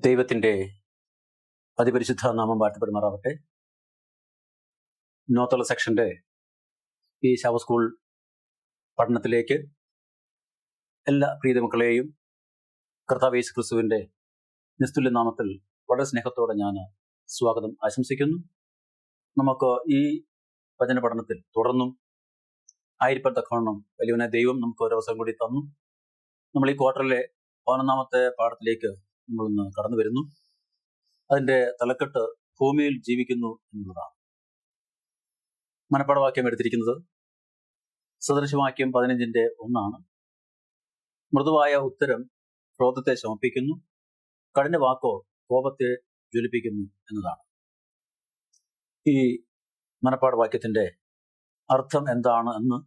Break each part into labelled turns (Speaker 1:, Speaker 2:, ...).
Speaker 1: ദൈവത്തിൻ്റെ അതിപരിശുദ്ധ നാമം വാഴ്ത്തപ്പെടുമാറാവട്ടെ. നോത്തുള്ള സെക്ഷൻ്റെ ഈ ശവ സ്കൂൾ പഠനത്തിലേക്ക് എല്ലാ പ്രീതമക്കളെയും കർത്താവ് യേശു ക്രിസ്തുവിൻ്റെ നിസ്തുല്യ നാമത്തിൽ വളരെ സ്നേഹത്തോടെ ഞാൻ സ്വാഗതം ആശംസിക്കുന്നു. നമുക്ക് ഈ വചന പഠനത്തിൽ തുടർന്നും ആയിരിക്കത്തക്കവണ്ണം വലിയവനെ ദൈവം നമുക്ക് ഒരു അവസരം കൂടി തന്നു. നമ്മൾ ഈ ക്വാർട്ടറിലെ 11ാമത്തെ പാഠത്തിലേക്ക് നമ്മളിന്ന് കടന്നു വരുന്നു. അതിൻ്റെ തലക്കെട്ട് ഭൂമിയിൽ ജീവിക്കുന്നു എന്നുള്ളതാണ്. മനപ്പാഠവാക്യം എടുത്തിരിക്കുന്നത് സദൃശവാക്യം 15:1. മൃദുവായ ഉത്തരം ക്രോധത്തെ ശമിപ്പിക്കുന്നു, കഠിന വാക്കോ കോപത്തെ ജ്വലിപ്പിക്കുന്നു എന്നതാണ്. ഈ മനപ്പാഠവാക്യത്തിൻ്റെ അർത്ഥം എന്താണ് എന്ന്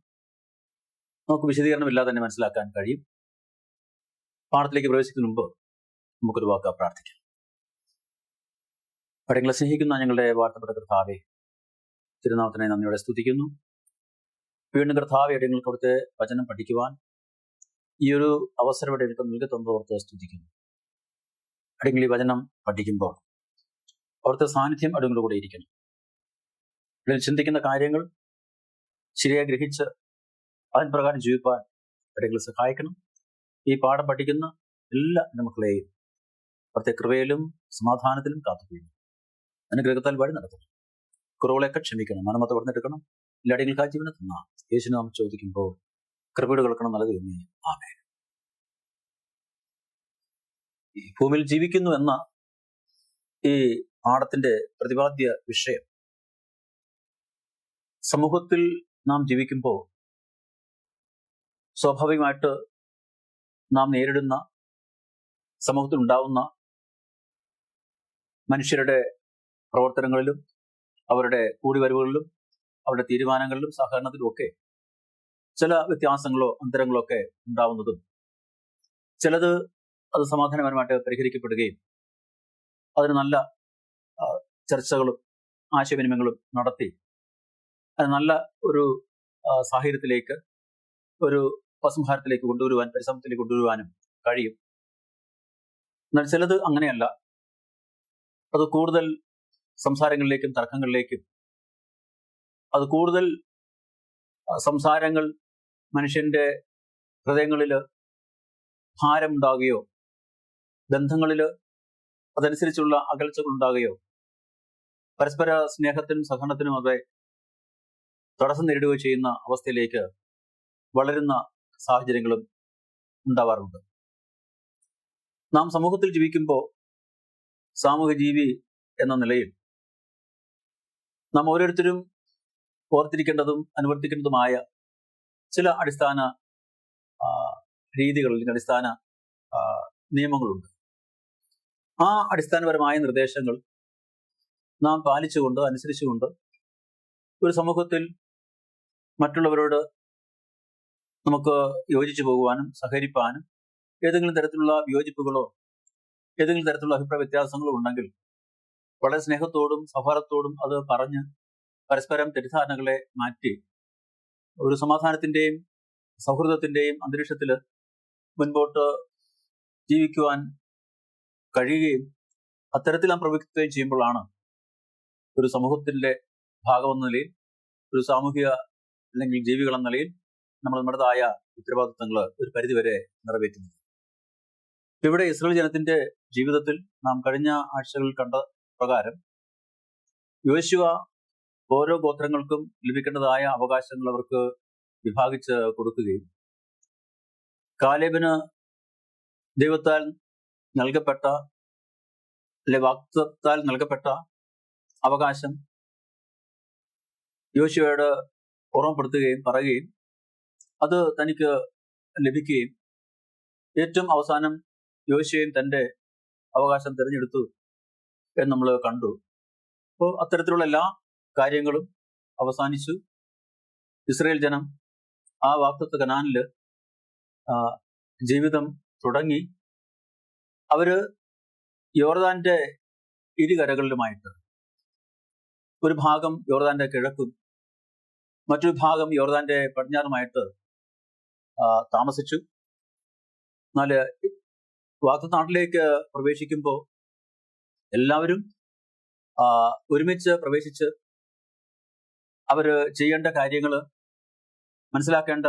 Speaker 1: നമുക്ക് വിശദീകരണമില്ലാതെ തന്നെ മനസ്സിലാക്കാൻ കഴിയും. പാഠത്തിലേക്ക് പ്രവേശിക്കുന്നതിന് മുമ്പ് നമുക്കൊരു വാക്ക് പ്രാർത്ഥിക്കാം. പഠനങ്ങളെ സ്നേഹിക്കുന്ന ഞങ്ങളുടെ വാഴ്ത്തപ്പെട്ട കർത്താവെ, തിരുനാമത്തിനെ നന്ദിയോടെ സ്തുതിക്കുന്നു. വീണ്ടും കർത്താവെ, ഇടങ്ങൾക്ക് അവിടുത്തെ വചനം പഠിക്കുവാൻ ഈ ഒരു അവസരം ഇടങ്ങൾക്ക് നൽകി തന്നോർത്ത് സ്തുതിക്കുന്നു. ഇടങ്ങളിൽ ഈ വചനം പഠിക്കുമ്പോൾ അവിടുത്തെ സാന്നിധ്യം ഇടങ്ങളുടെ കൂടെ ഇരിക്കണം. ഇതിൽ ചിന്തിക്കുന്ന കാര്യങ്ങൾ ശരിയായി ഗ്രഹിച്ച് അതിന് പ്രകാരം ജീവിപ്പാൻ ഇടങ്ങളിൽ സഹായിക്കണം. ഈ പാഠം പഠിക്കുന്ന എല്ലാ മക്കളെയും അവിടുത്തെ കൃപയിലും സമാധാനത്തിലും കാത്തുകൊള്ളുന്നു. അനുഗ്രഹത്താൽ വഴി നടത്തണം. കുറവുകളെയൊക്കെ ക്ഷമിക്കണം, മനമത്തെ പറഞ്ഞെടുക്കണം. എല്ലാടികൾക്കാ ജീവനെ തന്ന യേശുവിനെ നാം ചോദിക്കുമ്പോൾ കൃപയുടെ കേൾക്കണം. നല്ലത് തന്നെ. ആമേൻ. ഈ ഭൂമിയിൽ ജീവിക്കുന്നു എന്ന ഈ പാഠത്തിന്റെ പ്രതിപാദ്യ വിഷയം, സമൂഹത്തിൽ നാം ജീവിക്കുമ്പോൾ സ്വാഭാവികമായിട്ട് നാം നേരിടുന്ന, സമൂഹത്തിൽ ഉണ്ടാവുന്ന മനുഷ്യരുടെ പ്രവർത്തനങ്ങളിലും അവരുടെ കൂടിവരവുകളിലും അവരുടെ തീരുമാനങ്ങളിലും സഹകരണത്തിലും ഒക്കെ ചില വ്യത്യാസങ്ങളോ അന്തരങ്ങളോ ഒക്കെ ഉണ്ടാവുന്നതും, ചിലത് അത് സമാധാനപരമായിട്ട് പരിഹരിക്കപ്പെടുകയും അതിന് നല്ല ചർച്ചകളും ആശയവിനിമയങ്ങളും നടത്തി അത് നല്ല ഒരു സാഹചര്യത്തിലേക്ക്, ഒരു ഉപസംഹാരത്തിലേക്ക് കൊണ്ടുവരുവാൻ, പരിശ്രമത്തിലേക്ക് കൊണ്ടുവരുവാനും കഴിയും. എന്നാൽ ചിലത് അങ്ങനെയല്ല. അത് കൂടുതൽ സംസാരങ്ങളിലേക്കും തർക്കങ്ങളിലേക്കും, അത് കൂടുതൽ സംസാരങ്ങൾ മനുഷ്യന്റെ ഹൃദയങ്ങളിൽ ഭാരമുണ്ടാകുകയോ, ബന്ധങ്ങളിൽ അതനുസരിച്ചുള്ള അകൽച്ചകൾ ഉണ്ടാകുകയോ, പരസ്പര സ്നേഹത്തിനും സഹകരണത്തിനും അത് തടസ്സം നേരിടുകയോ ചെയ്യുന്ന അവസ്ഥയിലേക്ക് വളരുന്ന സാഹചര്യങ്ങളും ഉണ്ടാവാറുണ്ട്. നാം സമൂഹത്തിൽ ജീവിക്കുമ്പോൾ സാമൂഹ്യ ജീവി എന്ന നിലയിൽ നാം ഓരോരുത്തരും ഓർത്തിരിക്കേണ്ടതും അനുവർത്തിക്കേണ്ടതുമായ ചില അടിസ്ഥാന രീതികൾ, അല്ലെങ്കിൽ അടിസ്ഥാന നിയമങ്ങളുണ്ട്. ആ അടിസ്ഥാനപരമായ നിർദ്ദേശങ്ങൾ നാം പാലിച്ചുകൊണ്ട്, അനുസരിച്ചുകൊണ്ട് ഒരു സമൂഹത്തിൽ മറ്റുള്ളവരോട് നമുക്ക് യോജിച്ചു പോകുവാനും സഹകരിപ്പാനും, ഏതെങ്കിലും തരത്തിലുള്ള വിയോജിപ്പുകളോ ഏതെങ്കിലും തരത്തിലുള്ള അഭിപ്രായ വ്യത്യാസങ്ങളോ ഉണ്ടെങ്കിൽ വളരെ സ്നേഹത്തോടും സൗഹാർദ്ദത്തോടും അത് പറഞ്ഞ് പരസ്പരം തെറ്റിദ്ധാരണകളെ മാറ്റി ഒരു സമാധാനത്തിന്റെയും സൗഹൃദത്തിന്റെയും അന്തരീക്ഷത്തിൽ മുൻപോട്ട് ജീവിക്കുവാൻ കഴിയുകയും അത്തരത്തിൽ നാം പ്രവർത്തിക്കുകയും ചെയ്യുമ്പോഴാണ് ഒരു സമൂഹത്തിന്റെ ഭാഗമെന്ന നിലയിൽ, ഒരു സാമൂഹിക അല്ലെങ്കിൽ ജീവികൾ എന്ന നിലയിൽ നമ്മൾ നമ്മുടേതായ ഉത്തരവാദിത്വങ്ങൾ ഒരു പരിധിവരെ നിറവേറ്റുന്നത്. ഇവിടെ ഇസ്രായേൽ ജനത്തിന്റെ ജീവിതത്തിൽ നാം കഴിഞ്ഞ ആഴ്ചകളിൽ കണ്ട പ്രകാരം യോശുവ ഓരോ ഗോത്രങ്ങൾക്കും ലഭിക്കേണ്ടതായ അവകാശങ്ങൾ അവർക്ക് വിഭാഗിച്ച് കൊടുക്കുകയും, കാലേബിന് ദൈവത്താൽ നൽകപ്പെട്ട, അല്ലെ വാഗ്ദത്തത്താൽ നൽകപ്പെട്ട അവകാശം യോശുവയോട് ഓർമ്മപ്പെടുത്തുകയും പറയുകയും അത് തനിക്ക് ലഭിക്കുകയും ഏറ്റവും അവസാനം യോശുവയും തൻ്റെ അവകാശം തിരഞ്ഞെടുത്തു എന്ന് നമ്മൾ കണ്ടു. അപ്പോൾ അത്തരത്തിലുള്ള എല്ലാ കാര്യങ്ങളും അവസാനിച്ചു. ഇസ്രായേൽ ജനം ആ വാഗ്ദത്ത കനാനില് ജീവിതം തുടങ്ങി. അവര് യോർദാന്റെ ഇരുകരകളിലുമായിട്ട്, ഒരു ഭാഗം യോർദാന്റെ കിഴക്കും മറ്റൊരു ഭാഗം യോർദാന്റെ പടിഞ്ഞാറുമായിട്ട് താമസിച്ചു. എന്നാൽ വാഗ്ദത്ത നാട്ടിലേക്ക് പ്രവേശിക്കുമ്പോൾ എല്ലാവരും ഒരുമിച്ച് പ്രവേശിച്ച് അവര് ചെയ്യേണ്ട കാര്യങ്ങൾ, മനസ്സിലാക്കേണ്ട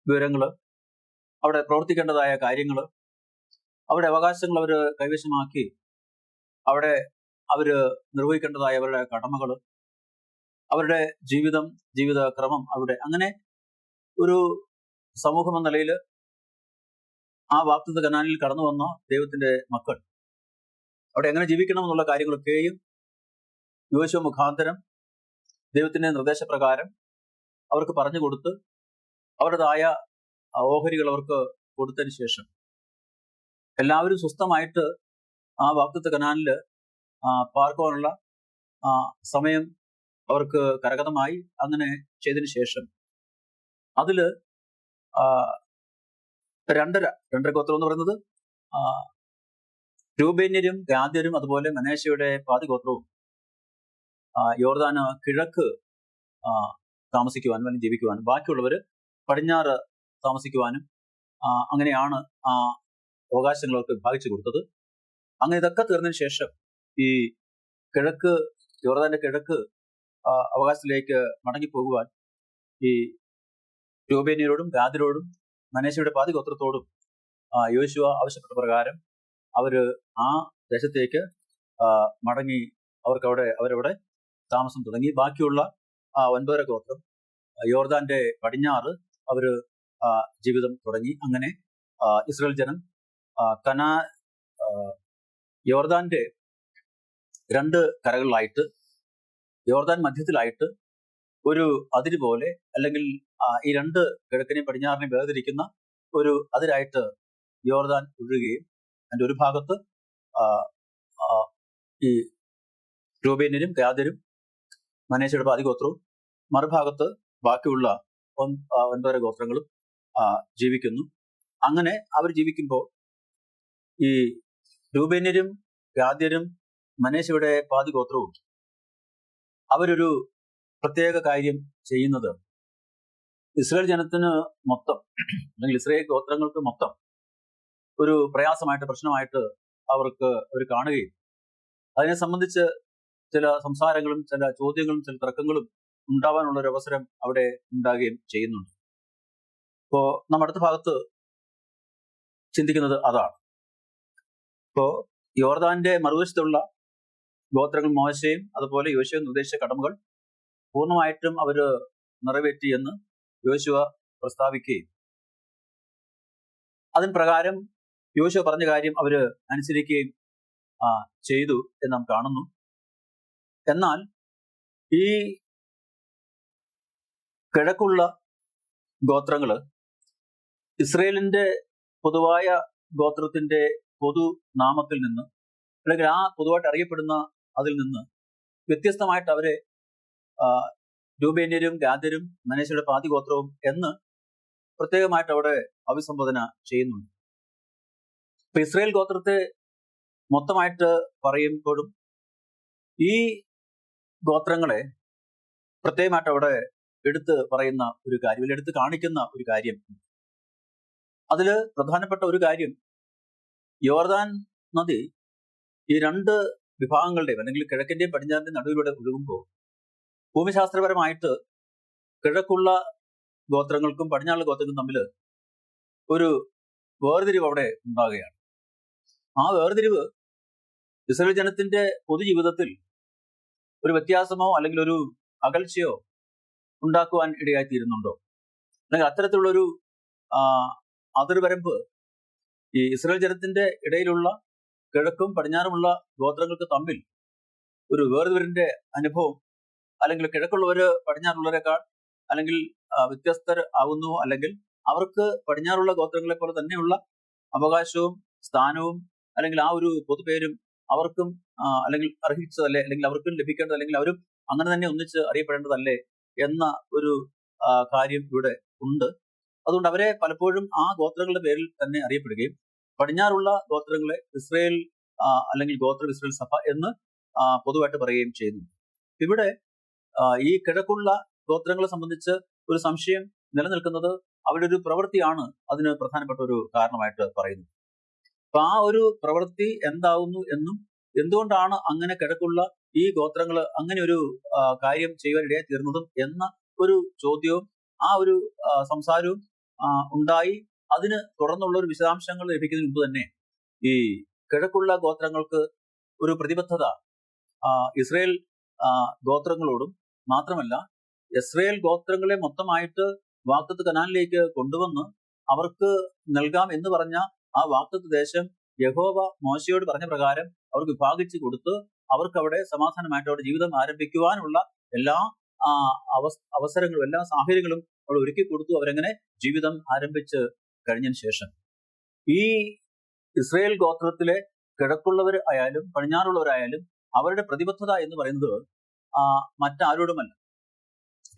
Speaker 1: വിവരങ്ങൾ, അവിടെ പ്രവർത്തിക്കേണ്ടതായ കാര്യങ്ങൾ, അവരുടെ അവകാശങ്ങൾ അവർ കൈവശമാക്കി അവിടെ അവര് നിർവഹിക്കേണ്ടതായ അവരുടെ കടമകൾ, അവരുടെ ജീവിത ക്രമം, അവിടെ അങ്ങനെ ഒരു സമൂഹം എന്ന നിലയിൽ ആ വാഗ്ദത്ത കനാനിൽ കടന്നു വന്ന ദൈവത്തിന്റെ മക്കൾ അവിടെ എങ്ങനെ ജീവിക്കണം എന്നുള്ള കാര്യങ്ങളൊക്കെയും യോശുവ മുഖാന്തരം ദൈവത്തിന്റെ നിർദ്ദേശപ്രകാരം അവർക്ക് പറഞ്ഞു കൊടുത്ത് അവരുടേതായ ഓഹരികൾ അവർക്ക് കൊടുത്തതിന് ശേഷം എല്ലാവരും സ്വസ്ഥമായിട്ട് ആ വാഗ്ദത്ത കനാനിൽ പാർക്കുവാനുള്ള സമയം അവർക്ക് കരഗതമായി. അങ്ങനെ ചെയ്തതിന് ശേഷം അതില് രണ്ടര ഗോത്രം എന്ന് പറയുന്നത് രൂബേന്യരും ഗാദ്യരും അതുപോലെ മനേശയുടെ പാതി ഗോത്രവും യോർദാന് കിഴക്ക് താമസിക്കുവാനും അല്ലെങ്കിൽ ജീവിക്കുവാനും, ബാക്കിയുള്ളവര് പടിഞ്ഞാറ് താമസിക്കുവാനും അങ്ങനെയാണ് ആ അവകാശങ്ങളൊക്കെ വിഭാഗിച്ചു കൊടുത്തത്. അങ്ങനെ ഇതൊക്കെ തീർന്നതിന് ശേഷം ഈ കിഴക്ക്, യോർദാന്റെ കിഴക്ക് അവകാശത്തിലേക്ക് മടങ്ങിപ്പോകുവാൻ ഈ രൂബേന്യരോടും ഗാദ്യരോടും മനേശയുടെ പാതി ഗോത്രത്തോടും യോശുവ ആവശ്യപ്പെട്ട പ്രകാരം അവര് ആ ദേശത്തേക്ക് മടങ്ങി അവരവിടെ താമസം തുടങ്ങി. ബാക്കിയുള്ള 9 ഗോത്രം യോർദാന്റെ പടിഞ്ഞാറ് അവര് ജീവിതം തുടങ്ങി. അങ്ങനെ ഇസ്രായേൽ ജനം യോർദാന്റെ 2 കരകളിലായിട്ട്, യോർദാൻ മധ്യത്തിലായിട്ട് ഒരു അതിര് പോലെ, അല്ലെങ്കിൽ ഈ 2 കിഴക്കിനെയും പടിഞ്ഞാറിനെയും വേർതിരിക്കുന്ന ഒരു അതിരായിട്ട് യോർദാൻ ഒഴുകുകയും അതിന്റെ ഒരു ഭാഗത്ത് ഈ രൂബേന്യരും ഗാദ്യരും മനേശയുടെ പാതി ഗോത്രവും, മറുഭാഗത്ത് ബാക്കിയുള്ള 9 ഗോത്രങ്ങളും ജീവിക്കുന്നു. അങ്ങനെ അവർ ജീവിക്കുമ്പോൾ ഈ രൂബേന്യരും ഗാദ്യരും മനേശയുടെ പാതി ഗോത്രവും അവരൊരു പ്രത്യേക കാര്യം ചെയ്യുന്നത് ഇസ്രായേൽ ജനത്തിന് മൊത്തം, അല്ലെങ്കിൽ ഇസ്രായേൽ ഗോത്രങ്ങൾക്ക് മൊത്തം ഒരു പ്രയാസമായിട്ട്, പ്രശ്നമായിട്ട് അവർ കാണുകയും അതിനെ സംബന്ധിച്ച് ചില സംസാരങ്ങളും ചില ചോദ്യങ്ങളും ചില തർക്കങ്ങളും ഉണ്ടാവാനുള്ള ഒരു അവസരം അവിടെ ഉണ്ടാകുകയും ചെയ്യുന്നുണ്ട്. ഇപ്പോ നമ്മൾ അടുത്ത ഭാഗത്ത് ചിന്തിക്കുന്നത് അതാണ്. ഇപ്പോ യോർദാന്റെ മറുവശത്തുള്ള ഗോത്രങ്ങൾ മോശയും അതുപോലെ യോശുവ നിർദ്ദേശിച്ച കടമകൾ പൂർണ്ണമായിട്ടും അവര് നിറവേറ്റി എന്ന് യോശുവ പ്രസ്താവിക്കുകയും അതിന് പ്രകാരം യോശുവ പറഞ്ഞ കാര്യം അവര് അനുസരിക്കുകയും ചെയ്തു എന്ന് നാം കാണുന്നു. എന്നാൽ ഈ കിഴക്കുള്ള ഗോത്രങ്ങള് ഇസ്രയേലിന്റെ പൊതുവായ ഗോത്രത്തിന്റെ പൊതു നാമത്തിൽ നിന്ന്, അല്ലെങ്കിൽ ആ പൊതുവായിട്ട് അറിയപ്പെടുന്ന അതിൽ നിന്ന് വ്യത്യസ്തമായിട്ട് അവരെ രൂബേന്യരും ഗാദ്യരും മനേശയുടെ പാതി ഗോത്രവും എന്ന് പ്രത്യേകമായിട്ട് അവിടെ അഭിസംബോധന ചെയ്യുന്നുണ്ട്. ഇപ്പൊ ഇസ്രായേൽ ഗോത്രത്തെ മൊത്തമായിട്ട് പറയുമ്പോഴും ഈ ഗോത്രങ്ങളെ പ്രത്യേകമായിട്ട് അവിടെ എടുത്ത് പറയുന്ന ഒരു കാര്യം, അല്ലെങ്കിൽ എടുത്ത് കാണിക്കുന്ന ഒരു കാര്യം, അതില് പ്രധാനപ്പെട്ട ഒരു കാര്യം, യോർദാൻ നദി ഈ 2 വിഭാഗങ്ങളുടെയും അല്ലെങ്കിൽ കിഴക്കിന്റെയും പടിഞ്ഞാറിന്റെയും നടുവിലൂടെ ഒഴുകുമ്പോൾ ഭൂമിശാസ്ത്രപരമായിട്ട് കിഴക്കുള്ള ഗോത്രങ്ങൾക്കും പടിഞ്ഞാറുള്ള ഗോത്രങ്ങൾക്കും തമ്മിൽ ഒരു വേർതിരിവ് അവിടെ ഉണ്ടാകുകയാണ്. ആ വേർതിരിവ് ഇസ്രായേൽ ജനത്തിന്റെ പൊതുജീവിതത്തിൽ ഒരു വ്യത്യാസമോ അല്ലെങ്കിൽ ഒരു അകൽച്ചയോ ഉണ്ടാക്കുവാൻ ഇടയായിത്തീരുന്നുണ്ടോ, അല്ലെങ്കിൽ അത്തരത്തിലുള്ളൊരു അതിർവരമ്പ് ഈ ഇസ്രായേൽ ജനത്തിന്റെ ഇടയിലുള്ള കിഴക്കും പടിഞ്ഞാറുമുള്ള ഗോത്രങ്ങൾക്ക് തമ്മിൽ ഒരു വേർതിരിവിന്റെ അനുഭവം, അല്ലെങ്കിൽ കിഴക്കുള്ളവര് പടിഞ്ഞാറുള്ളവരെക്കാൾ അല്ലെങ്കിൽ വ്യത്യസ്തർ ആകുന്നു, അല്ലെങ്കിൽ അവർക്ക് പടിഞ്ഞാറുള്ള ഗോത്രങ്ങളെ പോലെ തന്നെയുള്ള അവകാശവും സ്ഥാനവും അല്ലെങ്കിൽ ആ ഒരു പൊതുപേരും അവർക്കും അല്ലെങ്കിൽ അർഹിച്ചതല്ലേ, അല്ലെങ്കിൽ അവർക്കും ലഭിക്കേണ്ടത്, അല്ലെങ്കിൽ അവരും അങ്ങനെ തന്നെ ഒന്നിച്ച് അറിയപ്പെടേണ്ടതല്ലേ എന്ന ഒരു കാര്യം ഇവിടെ ഉണ്ട്. അതുകൊണ്ട് അവരെ പലപ്പോഴും ആ ഗോത്രങ്ങളുടെ പേരിൽ തന്നെ അറിയപ്പെടുകയും പടിഞ്ഞാറുള്ള ഗോത്രങ്ങളെ ഇസ്രായേൽ അല്ലെങ്കിൽ ഗോത്ര ഇസ്രായേൽ സഭ എന്ന് പൊതുവായിട്ട് പറയുകയും ചെയ്യുന്നു. ഇവിടെ ഈ കിഴക്കുള്ള ഗോത്രങ്ങളെ സംബന്ധിച്ച് ഒരു സംശയം നിലനിൽക്കുന്നത് അവരുടെ ഒരു പ്രവൃത്തിയാണ് അതിന് പ്രധാനപ്പെട്ട ഒരു കാരണമായിട്ട് പറയുന്നത്. അപ്പൊ ആ ഒരു പ്രവൃത്തി എന്താവുന്നു എന്നും എന്തുകൊണ്ടാണ് അങ്ങനെ കിഴക്കുള്ള ഈ ഗോത്രങ്ങൾ അങ്ങനെ ഒരു കാര്യം ചെയ്യുവാനിടയായി തീർന്നതും എന്ന ഒരു ചോദ്യവും ആ ഒരു സംസാരവും ഉണ്ടായി. അതിന് തുടർന്നുള്ള ഒരു വിശദാംശങ്ങൾ ലഭിക്കുന്നതിന് മുമ്പ് തന്നെ ഈ കിഴക്കുള്ള ഗോത്രങ്ങൾക്ക് ഒരു പ്രതിബദ്ധത ഇസ്രയേൽ ഗോത്രങ്ങളോടും മാത്രമല്ല ഇസ്രയേൽ ഗോത്രങ്ങളെ മൊത്തമായിട്ട് വാഗ്ദത്ത കനാനിലേക്ക് കൊണ്ടുവന്ന് അവർക്ക് നൽകാം എന്ന് പറഞ്ഞ ആ വാഗ്ദത്ത ദേശം യഹോവ മോശയോട് പറഞ്ഞ പ്രകാരം അവർക്ക് വിഭാഗിച്ചു കൊടുത്ത് അവർക്ക് അവിടെ സമാധാനമായിട്ട് അവിടെ ജീവിതം ആരംഭിക്കുവാനുള്ള എല്ലാ അവസരങ്ങളും എല്ലാ സാഹചര്യങ്ങളും അവിടെ ഒരുക്കി കൊടുത്തു. അവരെങ്ങനെ ജീവിതം ആരംഭിച്ച് കഴിഞ്ഞതിന് ശേഷം ഈ ഇസ്രയേൽ ഗോത്രത്തിലെ കിഴക്കുള്ളവർ ആയാലും പടിഞ്ഞാറുള്ളവരായാലും അവരുടെ പ്രതിബദ്ധത എന്ന് പറയുന്നത് മറ്റാരോടുമല്ല.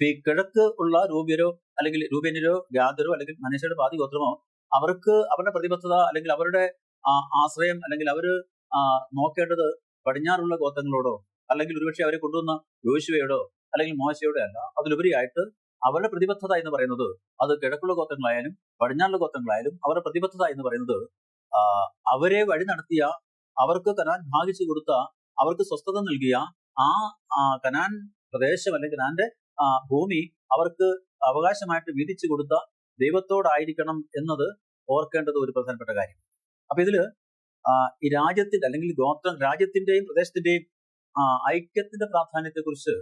Speaker 1: ഈ കിഴക്ക് ഉള്ള രൂപ്യരോ അല്ലെങ്കിൽ രൂപേന്യരോ ഗാദരോ അല്ലെങ്കിൽ മനശ്ശയുടെ പാതി ഗോത്രമോ അവർക്ക് അവരുടെ പ്രതിബദ്ധത അല്ലെങ്കിൽ അവരുടെ ആശ്രയം അല്ലെങ്കിൽ അവര് നോക്കേണ്ടത് പടിഞ്ഞാറുള്ള ഗോത്രങ്ങളോടോ അല്ലെങ്കിൽ ഒരുപക്ഷെ അവരെ കൊണ്ടുവന്ന യോശുവയോടോ അല്ലെങ്കിൽ മോശയോടോ അല്ല. അതിലുപരിയായിട്ട് അവരുടെ പ്രതിബദ്ധത എന്ന് പറയുന്നത് അത് കിഴക്കുള്ള ഗോത്രങ്ങളായാലും പടിഞ്ഞാറുള്ള ഗോത്രങ്ങളായാലും അവരുടെ പ്രതിബദ്ധത എന്ന് പറയുന്നത് അവരെ വഴി നടത്തിയ, അവർക്ക് കനാൻ ഭാഗിച്ചു കൊടുത്ത, അവർക്ക് സ്വസ്ഥത നൽകിയ ആ കനാൻ പ്രദേശം അല്ലെങ്കിൽ കനാന്റെ ഭൂമി അവർക്ക് അവകാശമായിട്ട് വീതിച്ചു കൊടുത്ത ദൈവത്തോടായിരിക്കണം എന്നത് ഓർക്കേണ്ടത് ഒരു പ്രധാനപ്പെട്ട കാര്യം. അപ്പൊ ഇതില് ഈ രാജ്യത്തിന്റെ അല്ലെങ്കിൽ രാജ്യത്തിന്റെയും പ്രദേശത്തിന്റെയും ഐക്യത്തിന്റെ പ്രാധാന്യത്തെക്കുറിച്ച്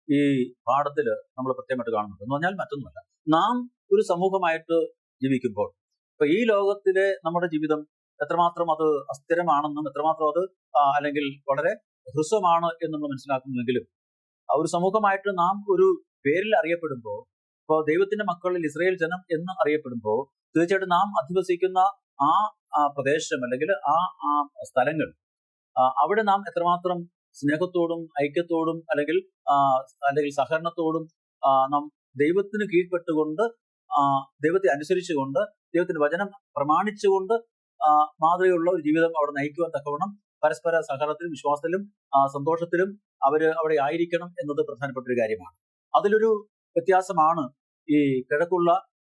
Speaker 1: ഈ പാഠത്തില് നമ്മൾ പ്രത്യേകമായിട്ട് കാണുന്നുണ്ട്. എന്ന് പറഞ്ഞാൽ മറ്റൊന്നുമല്ല, നാം ഒരു സമൂഹമായിട്ട് ജീവിക്കുമ്പോൾ ഇപ്പൊ ഈ ലോകത്തിലെ നമ്മുടെ ജീവിതം എത്രമാത്രം അത് അസ്ഥിരമാണെന്നും എത്രമാത്രം അത് അല്ലെങ്കിൽ വളരെ ഹ്രസ്വമാണ് എന്ന് നമ്മൾ മനസ്സിലാക്കുന്നുവെങ്കിലും ഒരു സമൂഹമായിട്ട് നാം ഒരു പേരിൽ അറിയപ്പെടുമ്പോൾ, ഇപ്പോൾ ദൈവത്തിന്റെ മക്കളിൽ ഇസ്രായേൽ ജനം എന്ന് അറിയപ്പെടുമ്പോൾ തീർച്ചയായിട്ടും നാം അധിവസിക്കുന്ന ആ പ്രദേശം അല്ലെങ്കിൽ ആ സ്ഥലങ്ങൾ അവിടെ നാം എത്രമാത്രം സ്നേഹത്തോടും ഐക്യത്തോടും അല്ലെങ്കിൽ സഹകരണത്തോടും നാം ദൈവത്തിന് കീഴ്പ്പെട്ടുകൊണ്ട് ദൈവത്തെ അനുസരിച്ചുകൊണ്ട് ദൈവത്തിന്റെ വചനം പ്രമാണിച്ചുകൊണ്ട് മാതൃകയുള്ള ഒരു ജീവിതം അവിടെ നയിക്കുവാൻ തക്കവണ്ണം പരസ്പര സഹകരണത്തിലും വിശ്വാസത്തിലും സന്തോഷത്തിലും അവിടെ ആയിരിക്കണം എന്നത് പ്രധാനപ്പെട്ട ഒരു കാര്യമാണ്. അതിലൊരു വ്യത്യാസമാണ് ഈ കിഴക്കുള്ള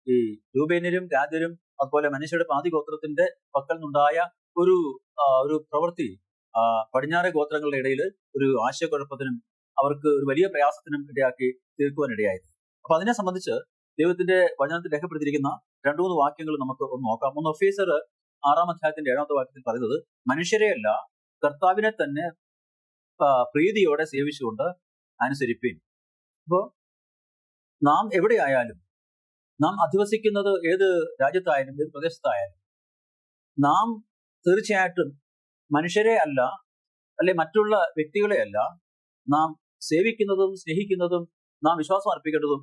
Speaker 1: ഈ രൂപേന്യരും ഗാദ്യരും അതുപോലെ മനശ്ശയുടെ പാതി ഗോത്രത്തിന്റെ പക്കൽ നിന്നുണ്ടായ ഒരു പ്രവൃത്തി പടിഞ്ഞാറെ ഗോത്രങ്ങളുടെ ഇടയിൽ ഒരു ആശയക്കുഴപ്പത്തിനും അവർക്ക് ഒരു വലിയ പ്രയാസത്തിനും ഇടയാക്കി തീർക്കുവാനിടയായത്. അപ്പൊ അതിനെ സംബന്ധിച്ച് ദൈവത്തിന്റെ വചനത്തിൽ രേഖപ്പെടുത്തിയിരിക്കുന്ന 2-3 വാക്യങ്ങൾ നമുക്ക് ഒന്ന് നോക്കാം. ഒന്ന് എഫേസ്യർ 6-ാം അധ്യായത്തിന്റെ 7-ാമത്തെ വാക്യത്തിൽ പറയുന്നത്, മനുഷ്യരെയല്ല കർത്താവിനെ തന്നെ പ്രീതിയോടെ സേവിച്ചുകൊണ്ട് അനുസരിപ്പിൻ. അപ്പോ നാം എവിടെയായാലും, നാം അധിവസിക്കുന്നത് ഏത് രാജ്യത്തായാലും ഏത് പ്രദേശത്തായാലും, നാം തീർച്ചയായിട്ടും മനുഷ്യരെ അല്ല അല്ലെ മറ്റുള്ള വ്യക്തികളെ അല്ല നാം സേവിക്കുന്നതും സ്നേഹിക്കുന്നതും നാം വിശ്വാസം അർപ്പിക്കേണ്ടതും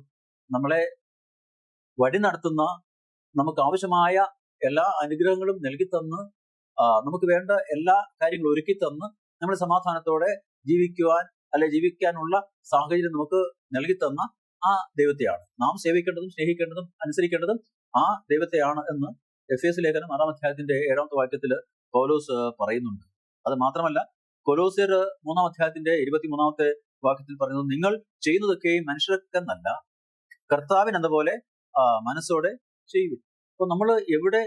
Speaker 1: നമ്മളെ വഴി നടത്തുന്ന, നമുക്ക് ആവശ്യമായ എല്ലാ അനുഗ്രഹങ്ങളും നൽകിത്തന്ന്, നമുക്ക് വേണ്ട എല്ലാ കാര്യങ്ങളും ഒരുക്കി തന്ന് നമ്മൾ സമാധാനത്തോടെ ജീവിക്കാനുള്ള സാഹചര്യം നമുക്ക് നൽകിത്തന്ന ആ ദൈവത്തെയാണ് നാം സേവിക്കേണ്ടതും സ്നേഹിക്കേണ്ടതും അനുസരിക്കേണ്ടതും ആ ദൈവത്തെയാണ് എന്ന് എഫേസ്യ ലേഖനം 6-ാം അധ്യായത്തിന്റെ 7-ാമത്തെ വാക്യത്തിൽ പൗലോസ് പറയുന്നുണ്ട്. അത് മാത്രമല്ല കൊലോസ്യർ 3-ാം അധ്യായത്തിന്റെ 23-ാമത്തെ വാക്യത്തിൽ പറയുന്നത്, നിങ്ങൾ ചെയ്യുന്നതൊക്കെയും മനുഷ്യർക്കെന്നല്ല കർത്താവിനെന്ന പോലെ മനസ്സോടെ ചെയ്യുവിൻ. അപ്പൊ നമ്മൾ എവിടെ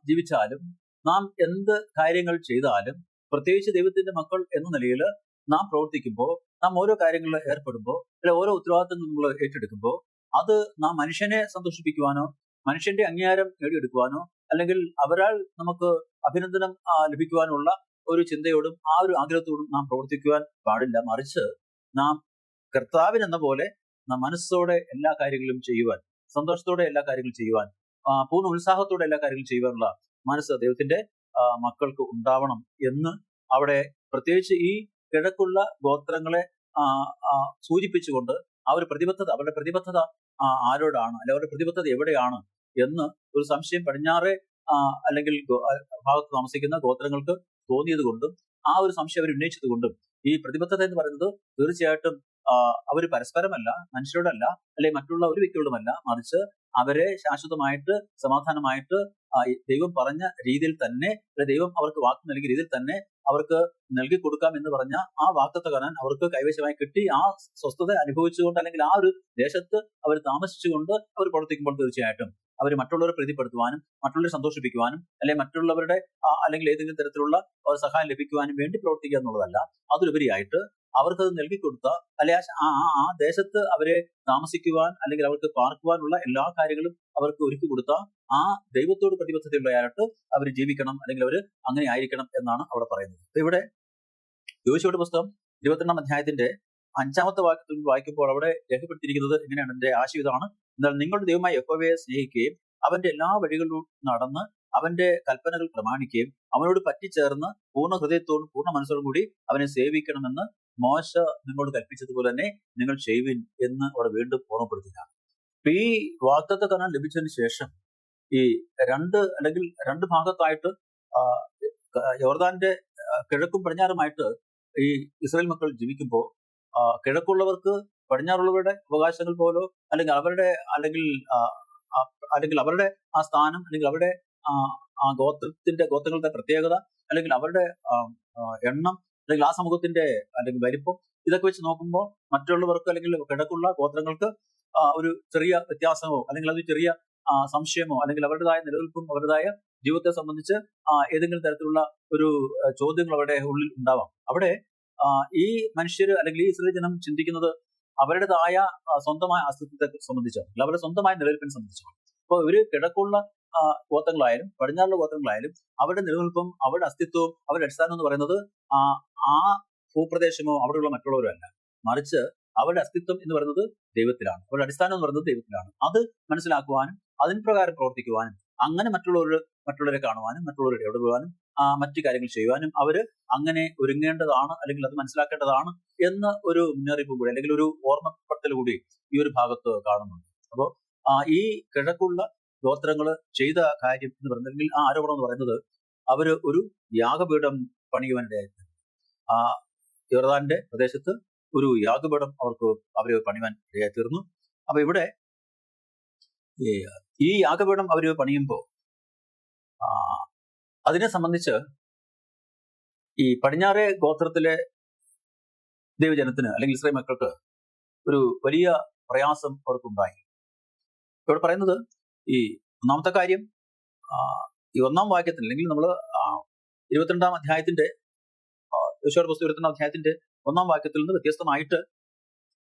Speaker 1: ജീവിച്ചാലും നാം എന്ത് കാര്യങ്ങൾ ചെയ്താലും പ്രത്യേകിച്ച് ദൈവത്തിന്റെ മക്കൾ എന്ന നിലയിൽ നാം പ്രവർത്തിക്കുമ്പോൾ, നാം ഓരോ കാര്യങ്ങളിൽ ഏർപ്പെടുമ്പോൾ അല്ലെ ഓരോ ഉത്തരവാദിത്തങ്ങൾ നമ്മൾ ഏറ്റെടുക്കുമ്പോൾ അത് നാം മനുഷ്യനെ സന്തോഷിപ്പിക്കുവാനോ മനുഷ്യന്റെ അംഗീകാരം നേടിയെടുക്കുവാനോ അല്ലെങ്കിൽ അവരാൽ നമുക്ക് അഭിനന്ദനം ലഭിക്കുവാനുള്ള ഒരു ചിന്തയോടും ആ ഒരു ആഗ്രഹത്തോടും നാം പ്രവർത്തിക്കുവാൻ പാടില്ല. മറിച്ച് നാം കർത്താവിനെന്ന പോലെ നാം മനസ്സോടെ എല്ലാ കാര്യങ്ങളും ചെയ്യുവാൻ, സന്തോഷത്തോടെ എല്ലാ കാര്യങ്ങളും ചെയ്യുവാൻ, പൂർണ്ണ ഉത്സാഹത്തോടെ എല്ലാ കാര്യങ്ങളും ചെയ്യുവാനുള്ള മനസ്സ് ദൈവത്തിന്റെ മക്കൾക്ക് ഉണ്ടാവണം എന്ന് അവിടെ പ്രത്യേകിച്ച് ഈ കിഴക്കുള്ള ഗോത്രങ്ങളെ സൂചിപ്പിച്ചുകൊണ്ട് അവരുടെ പ്രതിബദ്ധത ആരോടാണ് അല്ലെ അവരുടെ പ്രതിബദ്ധത എവിടെയാണ് എന്ന് ഒരു സംശയം പടിഞ്ഞാറെ അല്ലെങ്കിൽ ഭാഗത്ത് താമസിക്കുന്ന ഗോത്രങ്ങൾക്ക് തോന്നിയത് കൊണ്ടും ആ ഒരു സംശയം അവർ ഉന്നയിച്ചത് കൊണ്ടും ഈ പ്രതിബദ്ധത എന്ന് പറയുന്നത് തീർച്ചയായിട്ടും അവർ പരസ്പരമല്ല, മനുഷ്യരോടല്ല അല്ലെ മറ്റുള്ള ഒരു വ്യക്തിയോടുമല്ല, മറിച്ച് അവരെ ശാശ്വതമായിട്ട് സമാധാനമായിട്ട് ദൈവം പറഞ്ഞ രീതിയിൽ തന്നെ ദൈവം അവർക്ക് വാക്ക് നൽകിയ രീതിയിൽ തന്നെ അവർക്ക് നൽകി കൊടുക്കാം എന്ന് പറഞ്ഞ ആ വാഗ്ദത്ത കാണാൻ അവർക്ക് കൈവശമായി കിട്ടി ആ സ്വസ്ഥത അനുഭവിച്ചുകൊണ്ട് അല്ലെങ്കിൽ ആ ഒരു ദേശത്ത് അവർ താമസിച്ചുകൊണ്ട് അവർ പ്രവർത്തിക്കുമ്പോൾ തീർച്ചയായിട്ടും അവർ മറ്റുള്ളവരെ പ്രീതിപ്പെടുത്തുവാനും മറ്റുള്ളവരെ സന്തോഷിപ്പിക്കുവാനും അല്ലെങ്കിൽ മറ്റുള്ളവരുടെ അല്ലെങ്കിൽ ഏതെങ്കിലും തരത്തിലുള്ള സഹായം ലഭിക്കുവാനും വേണ്ടി പ്രവർത്തിക്കുക എന്നുള്ളതല്ല. അതിലുപരിയായിട്ട് അവർക്കത് നൽകിക്കൊടുത്ത അല്ലെ ആ ദേശത്ത് അവരെ താമസിക്കുവാൻ അല്ലെങ്കിൽ അവർക്ക് പാർക്കുവാനുള്ള എല്ലാ കാര്യങ്ങളും അവർക്ക് ഒരുക്കി കൊടുത്ത ആ ദൈവത്തോട് പ്രതിബദ്ധതയുള്ളയായിട്ട് അവർ ജീവിക്കണം, അല്ലെങ്കിൽ അവർ അങ്ങനെ ആയിരിക്കണം എന്നാണ് അവിടെ പറയുന്നത്. അപ്പൊ ഇവിടെ യോശുവയുടെ പുസ്തകം 22-ാം അധ്യായത്തിന്റെ 5-ാമത്തെ വാക്യത്തിൽ വായിക്കുമ്പോൾ അവിടെ രേഖപ്പെടുത്തിയിരിക്കുന്നത് എങ്ങനെയാണ്? എന്റെ ആശയം ഇതാണ്: എന്നാൽ നിങ്ങളുടെ ദൈവമായ യഹോവയെ സ്നേഹിക്കുകയും അവന്റെ എല്ലാ വഴികളിലും നടന്ന് അവന്റെ കൽപ്പനകൾ പ്രമാണിക്കുകയും അവനോട് പറ്റിച്ചേർന്ന് പൂർണ്ണ ഹൃദയത്തോടും പൂർണ്ണ മനസ്സോടും കൂടി അവനെ സേവിക്കണമെന്ന് മോശ നിങ്ങളോട് കൽപ്പിച്ചതുപോലെ തന്നെ നിങ്ങൾ ചെയ്യുവിൻ എന്ന് അവിടെ വീണ്ടും ഓർമ്മപ്പെടുത്തുകയാണ്. ഈ വാഗ്ദത്ത കർമ്മം ലഭിച്ചതിന് ശേഷം ഈ രണ്ട് ഭാഗത്തായിട്ട് യോർദാന്റെ കിഴക്കും പടിഞ്ഞാറുമായിട്ട് ഈ ഇസ്രായേൽ മക്കൾ ജീവിക്കുമ്പോൾ കിഴക്കുള്ളവർക്ക് പടിഞ്ഞാറുള്ളവരുടെ അവകാശങ്ങൾ പോലോ അല്ലെങ്കിൽ അവരുടെ ആ സ്ഥാനം, അല്ലെങ്കിൽ അവരുടെ ആ ഗോത്രങ്ങളുടെ പ്രത്യേകത, അല്ലെങ്കിൽ അവരുടെ എണ്ണം, അല്ലെങ്കിൽ ആ സമൂഹത്തിന്റെ അല്ലെങ്കിൽ വലിപ്പം, ഇതൊക്കെ വെച്ച് നോക്കുമ്പോൾ മറ്റുള്ളവർക്ക് അല്ലെങ്കിൽ കിഴക്കുള്ള ഗോത്രങ്ങൾക്ക് ഒരു ചെറിയ വ്യത്യാസമോ അല്ലെങ്കിൽ അത് ചെറിയ സംശയമോ അല്ലെങ്കിൽ അവരുടേതായ നിലനിൽപ്പും അവരുടേതായ ജീവിതത്തെ സംബന്ധിച്ച് ഏതെങ്കിലും തരത്തിലുള്ള ഒരു ചോദ്യങ്ങൾ അവരുടെ ഉള്ളിൽ ഉണ്ടാവാം. അവിടെ ഈ മനുഷ്യര് അല്ലെങ്കിൽ ഈ ഇസ്രായേൽ ജനം ചിന്തിക്കുന്നത് അവരുടേതായ സ്വന്തമായ അസ്തിത്വത്തെ സംബന്ധിച്ചാണ്, അല്ലെങ്കിൽ അവരുടെ സ്വന്തമായ നിലനിൽപ്പിനെ സംബന്ധിച്ചാണ്. അപ്പോൾ ഇവര് കിഴക്കുള്ള ഗോത്രങ്ങളായാലും പടിഞ്ഞാറുള്ള ഗോത്രങ്ങളായാലും അവരുടെ നിലനിൽപ്പും അവരുടെ അസ്തിത്വവും അവരുടെ അടിസ്ഥാനം എന്ന് പറയുന്നത് ആ ഭൂപ്രദേശമോ അവിടെയുള്ള മറ്റുള്ളവരോ അല്ല, മറിച്ച് അവരുടെ അസ്തിത്വം എന്ന് പറയുന്നത് ദൈവത്തിലാണ്, അവരുടെ അടിസ്ഥാനം എന്ന് പറയുന്നത് ദൈവത്തിലാണ്. അത് മനസ്സിലാക്കുവാനും അതിന് പ്രകാരം പ്രവർത്തിക്കുവാനും അങ്ങനെ മറ്റുള്ളവരെ കാണുവാനും മറ്റുള്ളവരുടെ ഇടപെടുവാനും മറ്റു കാര്യങ്ങൾ ചെയ്യുവാനും അവര് അങ്ങനെ ഒരുങ്ങേണ്ടതാണ്, അല്ലെങ്കിൽ അത് മനസ്സിലാക്കേണ്ടതാണ് എന്ന് ഒരു മുന്നറിയിപ്പ് കൂടി അല്ലെങ്കിൽ ഒരു ഓർമ്മപ്പെടുത്തൽ കൂടി ഈ ഒരു ഭാഗത്ത് കാണുന്നുണ്ട്. അപ്പോൾ ഈ കിഴക്കുള്ള ഗോത്രങ്ങൾ ചെയ്ത കാര്യം എന്ന് പറഞ്ഞിട്ടുണ്ടെങ്കിൽ ആ ആരോപണം എന്ന് പറയുന്നത് അവര് ഒരു യാഗപീഠം പണിയുവാനിടയായിരുന്നു. ആ യോർദാന്റെ പ്രദേശത്ത് ഒരു യാഗപീഠം അവര് പണിയുവാൻ ഇടയായി തീർന്നു. അപ്പൊ ഇവിടെ ഈ യാഗപീഠം അവര് പണിയുമ്പോൾ അതിനെ സംബന്ധിച്ച് ഈ പടിഞ്ഞാറേ ഗോത്രത്തിലെ ദൈവജനത്തിന് അല്ലെങ്കിൽ ഇസ്രായേൽ മക്കൾക്ക് ഒരു വലിയ പ്രയാസം അവർക്കുണ്ടായി. ഇവിടെ പറയുന്നത് ഈ ഒന്നാമത്തെ കാര്യം, ഈ 1-ാം വാക്യത്തിൽ അല്ലെങ്കിൽ നമ്മൾ 22-ാം അധ്യായത്തിന്റെ യോശുവയുടെ പുസ്തകം 22-ാം അധ്യായത്തിന്റെ 1-ാം വാക്യത്തിൽ നിന്ന് വ്യത്യസ്തമായിട്ട്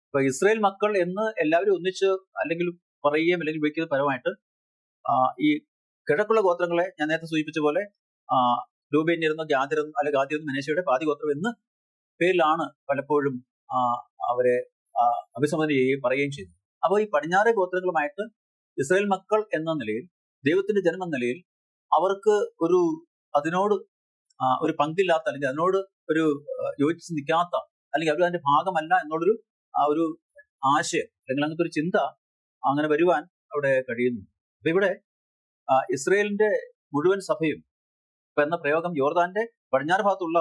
Speaker 1: ഇപ്പൊ ഇസ്രായേൽ മക്കൾ എന്ന് എല്ലാവരും ഒന്നിച്ച് അല്ലെങ്കിൽ പറയുകയും അല്ലെങ്കിൽ വിളിക്കുന്ന പരമായിട്ട് ഈ കിഴക്കുള്ള ഗോത്രങ്ങളെ ഞാൻ നേരത്തെ സൂചിപ്പിച്ച പോലെ രൂപേന്യരുന്ന ഗാദ്യരുന്ന മനേശയുടെ പാതി ഗോത്രം എന്ന് പേരിലാണ് പലപ്പോഴും അവരെ അഭിസംബോധന ചെയ്യുകയും പറയുകയും ചെയ്തു. അപ്പോൾ ഈ പടിഞ്ഞാറേ ഗോത്രങ്ങളുമായിട്ട് ഇസ്രായേൽ മക്കൾ എന്ന നിലയിൽ, ദൈവത്തിന്റെ ജനം എന്ന നിലയിൽ അവർക്ക് അതിനോട് ഒരു പങ്കില്ലാത്ത അല്ലെങ്കിൽ അതിനോട് ഒരു യോജിച്ച് നിൽക്കാത്ത അല്ലെങ്കിൽ അവർ അതിന്റെ ഭാഗമല്ല എന്നുള്ളൊരു ഒരു ആശയം അല്ലെങ്കിൽ അങ്ങനത്തെ ഒരു ചിന്ത അങ്ങനെ വരുവാൻ അവിടെ കഴിയുന്നു. അപ്പൊ ഇവിടെ ഇസ്രായേലിന്റെ മുഴുവൻ സഭയും ഇപ്പൊ എന്ന പ്രയോഗം യോർദാന്റെ പടിഞ്ഞാറ് ഭാഗത്തുള്ള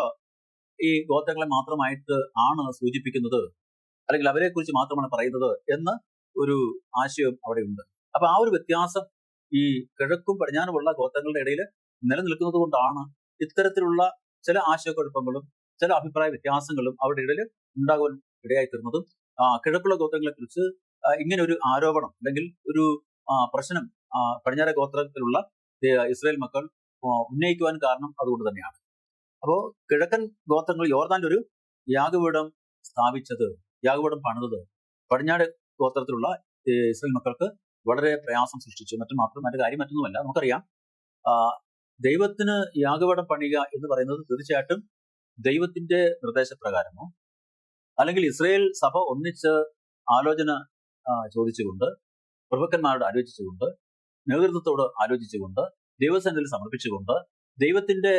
Speaker 1: ഈ ഗോത്രങ്ങളെ മാത്രമായിട്ട് ആണ് സൂചിപ്പിക്കുന്നത്, അല്ലെങ്കിൽ അവരെ കുറിച്ച് മാത്രമാണ് പറയുന്നത് എന്ന ഒരു ആശയം അവിടെ ഉണ്ട്. അപ്പൊ ആ ഒരു വ്യത്യാസം ഈ കിഴക്കും പടിഞ്ഞാറുമുള്ള ഗോത്രങ്ങളുടെ ഇടയിൽ നിലനിൽക്കുന്നത് കൊണ്ടാണ് ഇത്തരത്തിലുള്ള ചില ആശയക്കുഴപ്പങ്ങളും ചില അഭിപ്രായ വ്യത്യാസങ്ങളും അവരുടെ ഇടയിൽ ഉണ്ടാകുവാൻ ഇടയായിത്തീർന്നതും കിഴക്കുള്ള ഗോത്രങ്ങളെ കുറിച്ച് ഇങ്ങനെ ഒരു ആരോപണം അല്ലെങ്കിൽ ഒരു പ്രശ്നം പടിഞ്ഞാറേ ഗോത്രത്തിലുള്ള ഇസ്രായേൽ മക്കൾ ഉന്നയിക്കുവാൻ കാരണം അതുകൊണ്ട് തന്നെയാണ്. അപ്പോ കിഴക്കൻ ഗോത്രങ്ങൾ യോർദാന്റെ ഒരു യാഗപീഠം യാഗപീഠം പണിതത് പടിഞ്ഞാറ് ഗോത്രത്തിലുള്ള ഇസ്രായേൽ മക്കൾക്ക് വളരെ പ്രയാസം സൃഷ്ടിച്ചു. മറ്റു കാര്യം മറ്റൊന്നുമല്ല. നമുക്കറിയാം, ദൈവത്തിന് യാഗപീഠം പണിയുക എന്ന് പറയുന്നത് തീർച്ചയായിട്ടും ദൈവത്തിന്റെ നിർദ്ദേശപ്രകാരമോ അല്ലെങ്കിൽ ഇസ്രായേൽ സഭ ഒന്നിച്ച് ആലോചന ചോദിച്ചുകൊണ്ട്, പ്രഭുക്കന്മാരോട് ആലോചിച്ചുകൊണ്ട്, നേതൃത്വത്തോട് ആലോചിച്ചുകൊണ്ട്, ദൈവസന്നിധിയിൽ സമർപ്പിച്ചുകൊണ്ട്, ദൈവത്തിന്റെ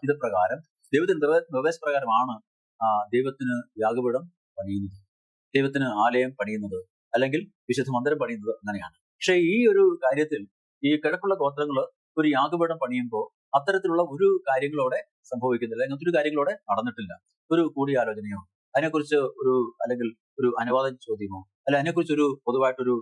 Speaker 1: ഹിതപ്രകാരം ദൈവത്തിന്റെ നിർദ്ദേശപ്രകാരമാണ് ദൈവത്തിന് യാഗപീഠം പണിയുന്നത്, ദൈവത്തിന് ആലയം പണിയുന്നത്, അല്ലെങ്കിൽ വിശുദ്ധ മന്ദിരം പണിയുന്നത്. അങ്ങനെയാണ്. പക്ഷെ ഈ ഒരു കാര്യത്തിൽ ഈ കിഴക്കുള്ള ഗോത്രങ്ങൾ ഒരു യാഗപീഠം പണിയുമ്പോൾ അത്തരത്തിലുള്ള ഒരു കാര്യങ്ങളോടെ സംഭവിക്കുന്നില്ല, അങ്ങനത്തെ ഒരു കാര്യങ്ങളോടെ നടന്നിട്ടില്ല. ഒരു കൂടിയാലോചനയോ അതിനെക്കുറിച്ച് അല്ലെങ്കിൽ ഒരു അനുവാദ ചോദ്യമോ അല്ലെ അതിനെക്കുറിച്ച് ഒരു പൊതുവായിട്ടൊരു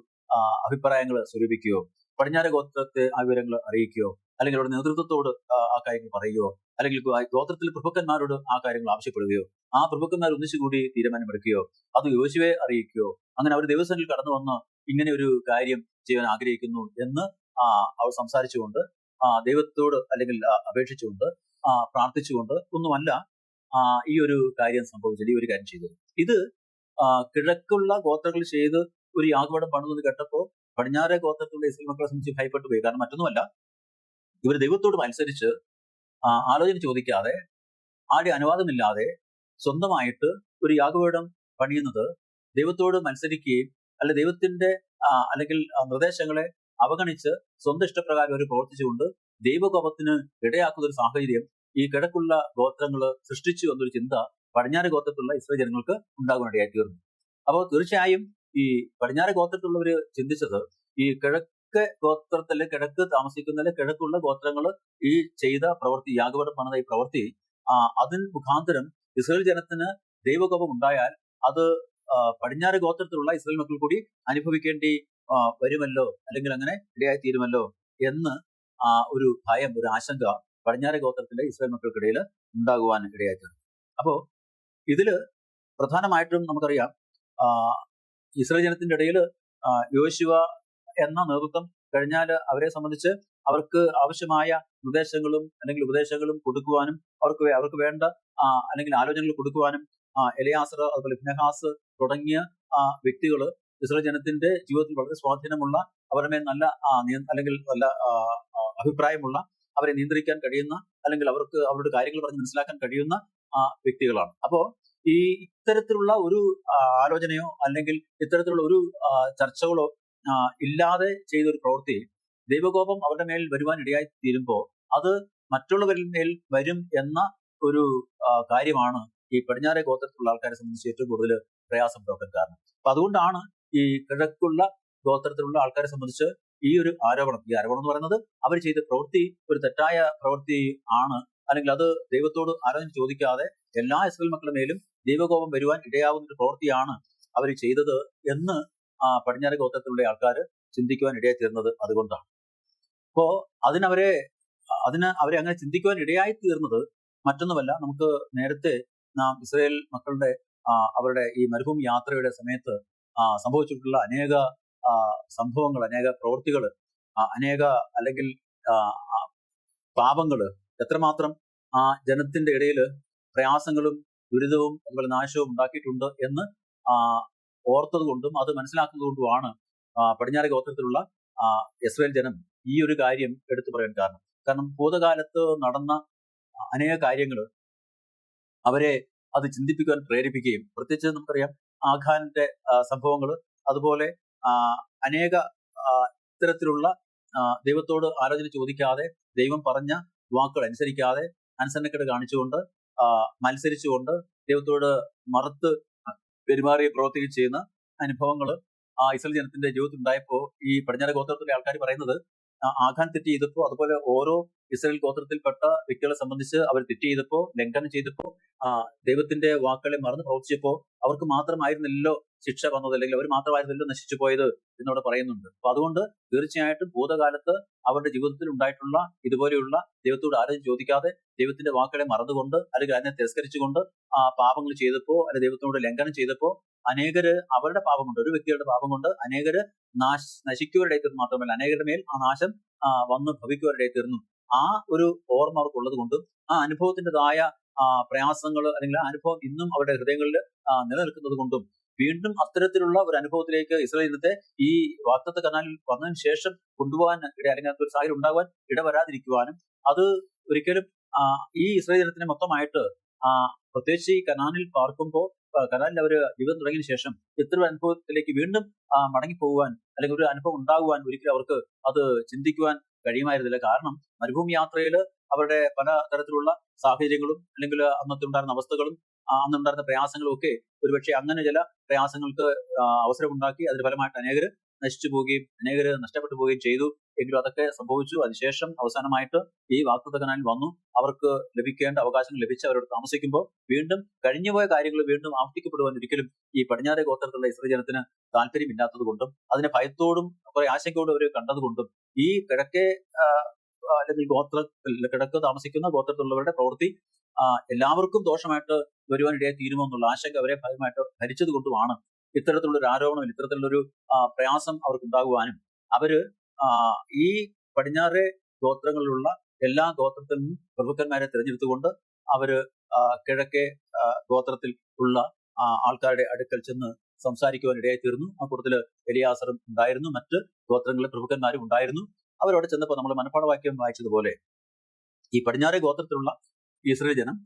Speaker 1: അഭിപ്രായങ്ങൾ സ്വരൂപിക്കുകയോ പടിഞ്ഞാറ് ഗോത്രത്തെ ആ വിവരങ്ങൾ അറിയിക്കുകയോ അല്ലെങ്കിൽ അവരുടെ നേതൃത്വത്തോട് ആ കാര്യങ്ങൾ പറയുകയോ അല്ലെങ്കിൽ ഗോത്രത്തിലെ പ്രഭുക്കന്മാരോട് ആ കാര്യങ്ങൾ ആവശ്യപ്പെടുകയോ ആ പ്രഭുക്കന്മാർ ഒന്നിച്ചുകൂടി തീരുമാനമെടുക്കുകയോ അത് യോശുവയെ അറിയിക്കുകയോ അങ്ങനെ അവർ ദൈവസന്നിധിയിൽ കടന്നു വന്ന് ഇങ്ങനെ ഒരു കാര്യം ചെയ്യാൻ ആഗ്രഹിക്കുന്നു എന്ന് അവർ സംസാരിച്ചുകൊണ്ട് ദൈവത്തോട് അല്ലെങ്കിൽ അപേക്ഷിച്ചുകൊണ്ട് പ്രാർത്ഥിച്ചുകൊണ്ട് ഒന്നുമല്ല ഈ ഒരു കാര്യം സംഭവിച്ചത്, ഈ ഒരു കാര്യം ചെയ്തത്. ഇത് കിഴക്കുള്ള ഗോത്രങ്ങൾ ചെയ്ത് ഒരു യാഗപീഠം പണിതെന്ന് കേട്ടപ്പോൾ പടിഞ്ഞാറെ ഗോത്രത്തിലുള്ള ഇസ്രായേൽ മക്കളെ സംബന്ധിച്ച് ഭയപ്പെട്ടു പോയി. കാരണം മറ്റൊന്നുമല്ല, ഇവർ ദൈവത്തോട് മത്സരിച്ച് ആലോചന ചോദിക്കാതെ ആരുടെ അനുവാദമില്ലാതെ സ്വന്തമായിട്ട് ഒരു യാഗപീഠം പണിയുന്നത് ദൈവത്തോട് മത്സരിക്കുകയും അല്ലെ ദൈവത്തിന്റെ അല്ലെങ്കിൽ നിർദ്ദേശങ്ങളെ അവഗണിച്ച് സ്വന്തം ഇഷ്ടപ്രകാരം അവർ പ്രവർത്തിച്ചുകൊണ്ട് ദൈവകോപത്തിന് ഇടയാക്കുന്ന ഒരു സാഹചര്യം ഈ കിഴക്കുള്ള ഗോത്രങ്ങൾ സൃഷ്ടിച്ചു എന്നൊരു ചിന്ത പടിഞ്ഞാറ് ഗോത്രത്തിലുള്ള ഇസ്രായേൽ ജനങ്ങൾക്ക് ഉണ്ടാകാനിടയായി തീർന്നു. അപ്പോൾ തീർച്ചയായും ഈ പടിഞ്ഞാറ് ഗോത്രത്തിലുള്ളവർ ചിന്തിച്ചത് ഈ കിഴക്ക് ഗോത്രത്തിലെ കിഴക്ക് താമസിക്കുന്നതിലെ കിഴക്കുള്ള ഗോത്രങ്ങൾ ഈ ചെയ്ത പ്രവൃത്തി, യാഗപീഠം പണിത ഈ പ്രവൃത്തി അതിന് മുഖാന്തരം ഇസ്രായേൽ ജനത്തിന് ദൈവകോപം ഉണ്ടായാൽ അത് പടിഞ്ഞാറ് ഗോത്രത്തിലുള്ള ഇസ്രായേൽ മക്കൾ കൂടി അനുഭവിക്കേണ്ടി വരുമല്ലോ, അല്ലെങ്കിൽ അങ്ങനെ ഇടയായി തീരുമല്ലോ എന്ന് ഒരു ഭയം, ഒരു ആശങ്ക പടിഞ്ഞാറ് ഗോത്രത്തിലെ ഇസ്രായേൽ മക്കൾക്കിടയിൽ ഉണ്ടാകുവാൻ ഇടയായി തീർന്നു. അപ്പോ ഇതില് പ്രധാനമായിട്ടും നമുക്കറിയാം ഇസ്രായേൽ ജനത്തിന്റെ ഇടയിൽ യോശുവ എന്ന നേതൃത്വം കഴിഞ്ഞാൽ അവരെ സംബന്ധിച്ച് അവർക്ക് ആവശ്യമായ നിർദ്ദേശങ്ങളും അല്ലെങ്കിൽ ഉപദേശങ്ങളും കൊടുക്കുവാനും അവർക്ക് വേണ്ട അല്ലെങ്കിൽ ആലോചനകൾ കൊടുക്കുവാനും എലയാസർ, അതുപോലെ ഫിനെഹാസ് തുടങ്ങിയ വ്യക്തികൾ ഇസ്രായേൽ ജനത്തിന്റെ ജീവിതത്തിൽ വളരെ സ്വാധീനമുള്ള, അവരുടെ മേൽ നല്ല അല്ലെങ്കിൽ നല്ല അഭിപ്രായമുള്ള, അവരെ നിയന്ത്രിക്കാൻ കഴിയുന്ന അല്ലെങ്കിൽ അവർക്ക് അവരുടെ കാര്യങ്ങൾ പറഞ്ഞ് മനസ്സിലാക്കാൻ കഴിയുന്ന വ്യക്തികളാണ്. അപ്പോ ഈ ഇത്തരത്തിലുള്ള ഒരു ആലോചനയോ അല്ലെങ്കിൽ ഇത്തരത്തിലുള്ള ഒരു ചർച്ചകളോ ഇല്ലാതെ ചെയ്തൊരു പ്രവൃത്തി ദൈവകോപം അവരുടെ മേൽ വരുവാൻ ഇടയായി തീരുമ്പോൾ അത് മറ്റുള്ളവരിൽ മേൽ വരും എന്ന ഒരു കാര്യമാണ് ഈ പടിഞ്ഞാറെ ഗോത്രത്തിലുള്ള ആൾക്കാരെ സംബന്ധിച്ച് ഏറ്റവും കൂടുതൽ പ്രയാസം ഉണ്ടാക്കാൻ കാരണം. അപ്പൊ അതുകൊണ്ടാണ് ഈ കിഴക്കുള്ള ഗോത്രത്തിലുള്ള ആൾക്കാരെ സംബന്ധിച്ച് ഈ ആരോപണം എന്ന് പറയുന്നത് അവർ ചെയ്ത പ്രവൃത്തി ഒരു തെറ്റായ പ്രവൃത്തി ആണ്, അല്ലെങ്കിൽ അത് ദൈവത്തോട് ആലോചന ചോദിക്കാതെ എല്ലാ ഇസ്രായേൽ മക്കളുടെ മേലും ദൈവകോപം വരുവാൻ ഇടയാവുന്ന ഒരു പ്രവൃത്തിയാണ് അവർ ചെയ്തത് എന്ന് പടിഞ്ഞാറ് ഗോത്രത്തിലുള്ള ആൾക്കാർ ചിന്തിക്കുവാൻ ഇടയായി തീർന്നത് അതുകൊണ്ടാണ്. അപ്പോ അവരെ അങ്ങനെ ചിന്തിക്കുവാൻ ഇടയായി തീർന്നത് മറ്റൊന്നുമല്ല, നമുക്ക് നേരത്തെ നാം ഇസ്രായേൽ മക്കളുടെ അവരുടെ ഈ മരുഭൂമി യാത്രയുടെ സമയത്ത് സംഭവിച്ചിട്ടുള്ള അനേക സംഭവങ്ങൾ, അനേക പ്രവൃത്തികൾ, അനേക അല്ലെങ്കിൽ പാപങ്ങൾ എത്രമാത്രം ആ ജനത്തിന്റെ ഇടയിൽ പ്രയാസങ്ങളും ദുരിതവും അതുപോലെ നാശവും ഉണ്ടാക്കിയിട്ടുണ്ട് എന്ന് ഓർത്തത് കൊണ്ടും അത് മനസ്സിലാക്കുന്നത് കൊണ്ടുമാണ് പടിഞ്ഞാറ് ഗോത്രത്തിലുള്ള ഇസ്രായേൽ ജനം ഈ ഒരു കാര്യം എടുത്തു പറയാൻ കാരണം ഭൂതകാലത്ത് നടന്ന അനേക കാര്യങ്ങൾ അവരെ അത് ചിന്തിപ്പിക്കാൻ പ്രേരിപ്പിക്കുകയും, പ്രത്യേകിച്ച് നമുക്കറിയാം ആഖാന്റെ സംഭവങ്ങൾ, അതുപോലെ അനേക ഇത്തരത്തിലുള്ള ദൈവത്തോട് ആലോചന ചോദിക്കാതെ ദൈവം പറഞ്ഞ വാക്കുകൾ അനുസരിക്കാതെ അനുസരണക്കേട് കാണിച്ചുകൊണ്ട് മത്സരിച്ചുകൊണ്ട് ദൈവത്തോട് മറുത്ത് പെരുമാറി പ്രവർത്തിക്കുകയും ചെയ്യുന്ന അനുഭവങ്ങൾ ഇസ്രായേൽ ജനത്തിന്റെ ജീവിതത്തിൽ ഉണ്ടായപ്പോൾ ഈ പടിഞ്ഞാറ് ഗോത്രത്തിലെ ആൾക്കാർ പറയുന്നത് ആഖാൻ തെറ്റ് ചെയ്തപ്പോൾ, അതുപോലെ ഓരോ ഇസ്രായേൽ ഗോത്രത്തിൽപ്പെട്ട വ്യക്തികളെ സംബന്ധിച്ച് അവർ തെറ്റ് ചെയ്തപ്പോൾ, ലംഘനം ചെയ്തപ്പോൾ, ദൈവത്തിന്റെ വാക്കുകളെ മറന്ന് പ്രവർത്തിച്ചപ്പോൾ അവർക്ക് മാത്രമായിരുന്നല്ലോ ശിക്ഷ വന്നത്, അല്ലെങ്കിൽ അവർ മാത്രമായിരുന്നല്ലോ നശിച്ചു പോയത് എന്നവിടെ പറയുന്നുണ്ട്. അപ്പൊ അതുകൊണ്ട് തീർച്ചയായിട്ടും ഭൂതകാലത്ത് അവരുടെ ജീവിതത്തിൽ ഉണ്ടായിട്ടുള്ള ഇതുപോലെയുള്ള ദൈവത്തോട് ആരും ചോദിക്കാതെ ദൈവത്തിന്റെ വാക്കുകളെ മറന്നുകൊണ്ട് അല്ലെങ്കിൽ അതിനെ തിരസ്കരിച്ചുകൊണ്ട് പാപങ്ങൾ ചെയ്തപ്പോ അല്ലെങ്കിൽ ദൈവത്തോട് ലംഘനം ചെയ്തപ്പോ അനേകര് അവരുടെ പാപം കൊണ്ട്, ഒരു വ്യക്തിയുടെ പാപം കൊണ്ട് അനേകര് നശിക്കുവരുടെ തീർന്നു, മാത്രമല്ല അനേകരുടെ മേൽ ആ നാശം വന്ന് ഭവിക്കുവരുടെ തീർന്നു. ആ ഒരു ഓർമ്മ അവർക്കുള്ളത് കൊണ്ടും ആ അനുഭവത്തിൻ്റെതായ പ്രയാസങ്ങൾ അല്ലെങ്കിൽ ആ അനുഭവം ഇന്നും അവരുടെ ഹൃദയങ്ങളിൽ നിലനിൽക്കുന്നത് കൊണ്ടും വീണ്ടും അത്തരത്തിലുള്ള ഒരു അനുഭവത്തിലേക്ക് ഇസ്രായേൽ ജനത്തെ ഈ വാഗ്ദത്ത കനാലിൽ വന്നതിന് ശേഷം കൊണ്ടുപോകാൻ അല്ലെങ്കിൽ ഒരു സാഹചര്യം ഉണ്ടാകാൻ ഇടവരാതിരിക്കുവാനും അത് ഒരിക്കലും ഈ ഇസ്രായേൽ ജനത്തിനെ മൊത്തമായിട്ട് പ്രത്യേകിച്ച് ഈ കനാനിൽ പാർക്കുമ്പോൾ കനാലിൽ അവർ ജീവിതം തുടങ്ങിയ ശേഷം ഇത്തരം അനുഭവത്തിലേക്ക് വീണ്ടും മടങ്ങിപ്പോകുവാൻ അല്ലെങ്കിൽ ഒരു അനുഭവം ഉണ്ടാകുവാൻ ഒരിക്കലും അവർക്ക് അത് ചിന്തിക്കുവാൻ കഴിയുമായിരുന്നില്ല. കാരണം മരുഭൂമി യാത്രയിൽ അവരുടെ പല തരത്തിലുള്ള സാഹചര്യങ്ങളും അല്ലെങ്കിൽ അന്നത്തെ ഉണ്ടായിരുന്ന അവസ്ഥകളും അന്നുണ്ടായിരുന്ന പ്രയാസങ്ങളും ഒക്കെ ഒരുപക്ഷെ അങ്ങനെ ചില പ്രയാസങ്ങൾക്ക് അവസരമുണ്ടാക്കി അതിന് ഫലമായിട്ട് അനേകര് നശിച്ചു പോവുകയും അനേകര് നഷ്ടപ്പെട്ടു പോവുകയും ചെയ്തു. എങ്കിലും അതൊക്കെ സംഭവിച്ചു. അതിനുശേഷം അവസാനമായിട്ട് ഈ വാഗ്ദത്ത കനാലിൽ വന്നു. അവർക്ക് ലഭിക്കേണ്ട അവകാശങ്ങൾ ലഭിച്ച് അവരോട് താമസിക്കുമ്പോൾ വീണ്ടും കഴിഞ്ഞുപോയ കാര്യങ്ങൾ വീണ്ടും ആവർത്തിക്കപ്പെടുവാൻ ഒരിക്കലും ഈ പടിഞ്ഞാറെ ഗോത്രത്തിലുള്ള ഇസ്രായേൽ ജനത്തിന് താല്പര്യമില്ലാത്തത് കൊണ്ടും അതിനെ ഭയത്തോടും കുറെ ആശങ്കയോടും അവർ കണ്ടതുകൊണ്ടും ഈ കിഴക്കേ അല്ലെങ്കിൽ കിഴക്ക് താമസിക്കുന്ന ഗോത്രത്തിലുള്ളവരുടെ പ്രവൃത്തി എല്ലാവർക്കും ദോഷമായിട്ട് വരുവാൻ ഇടയായി തീരുമോ എന്നുള്ള ആശങ്ക അവരെ ഭയമായിട്ട് ഭരിച്ചത് കൊണ്ടുമാണ് ഇത്തരത്തിലുള്ള ഒരു ആരോപണം, ഇത്തരത്തിലുള്ളൊരു പ്രയാസം അവർക്ക് ഉണ്ടാകുവാനും അവര് ഈ പടിഞ്ഞാറെ ഗോത്രങ്ങളിലുള്ള എല്ലാ ഗോത്രത്തിൽ നിന്നും പ്രഭുക്കന്മാരെ തിരഞ്ഞെടുത്തുകൊണ്ട് അവര് കിഴക്കേ ഗോത്രത്തിൽ ഉള്ള ആൾക്കാരുടെ അടുക്കൽ ചെന്ന് സംസാരിക്കുവാൻ ഇടയായി തീർന്നു. ആ കൂട്ടത്തില് എലിയാസറും ഉണ്ടായിരുന്നു, മറ്റ് ഗോത്രങ്ങളിലെ പ്രഭുക്കന്മാരും ഉണ്ടായിരുന്നു. അവരവിടെ ചെന്നപ്പോൾ നമ്മൾ മനപ്പാഠവാക്യം വായിച്ചതുപോലെ ഈ പടിഞ്ഞാറെ ഗോത്രത്തിലുള്ള ഇസ്രായേൽ ജനം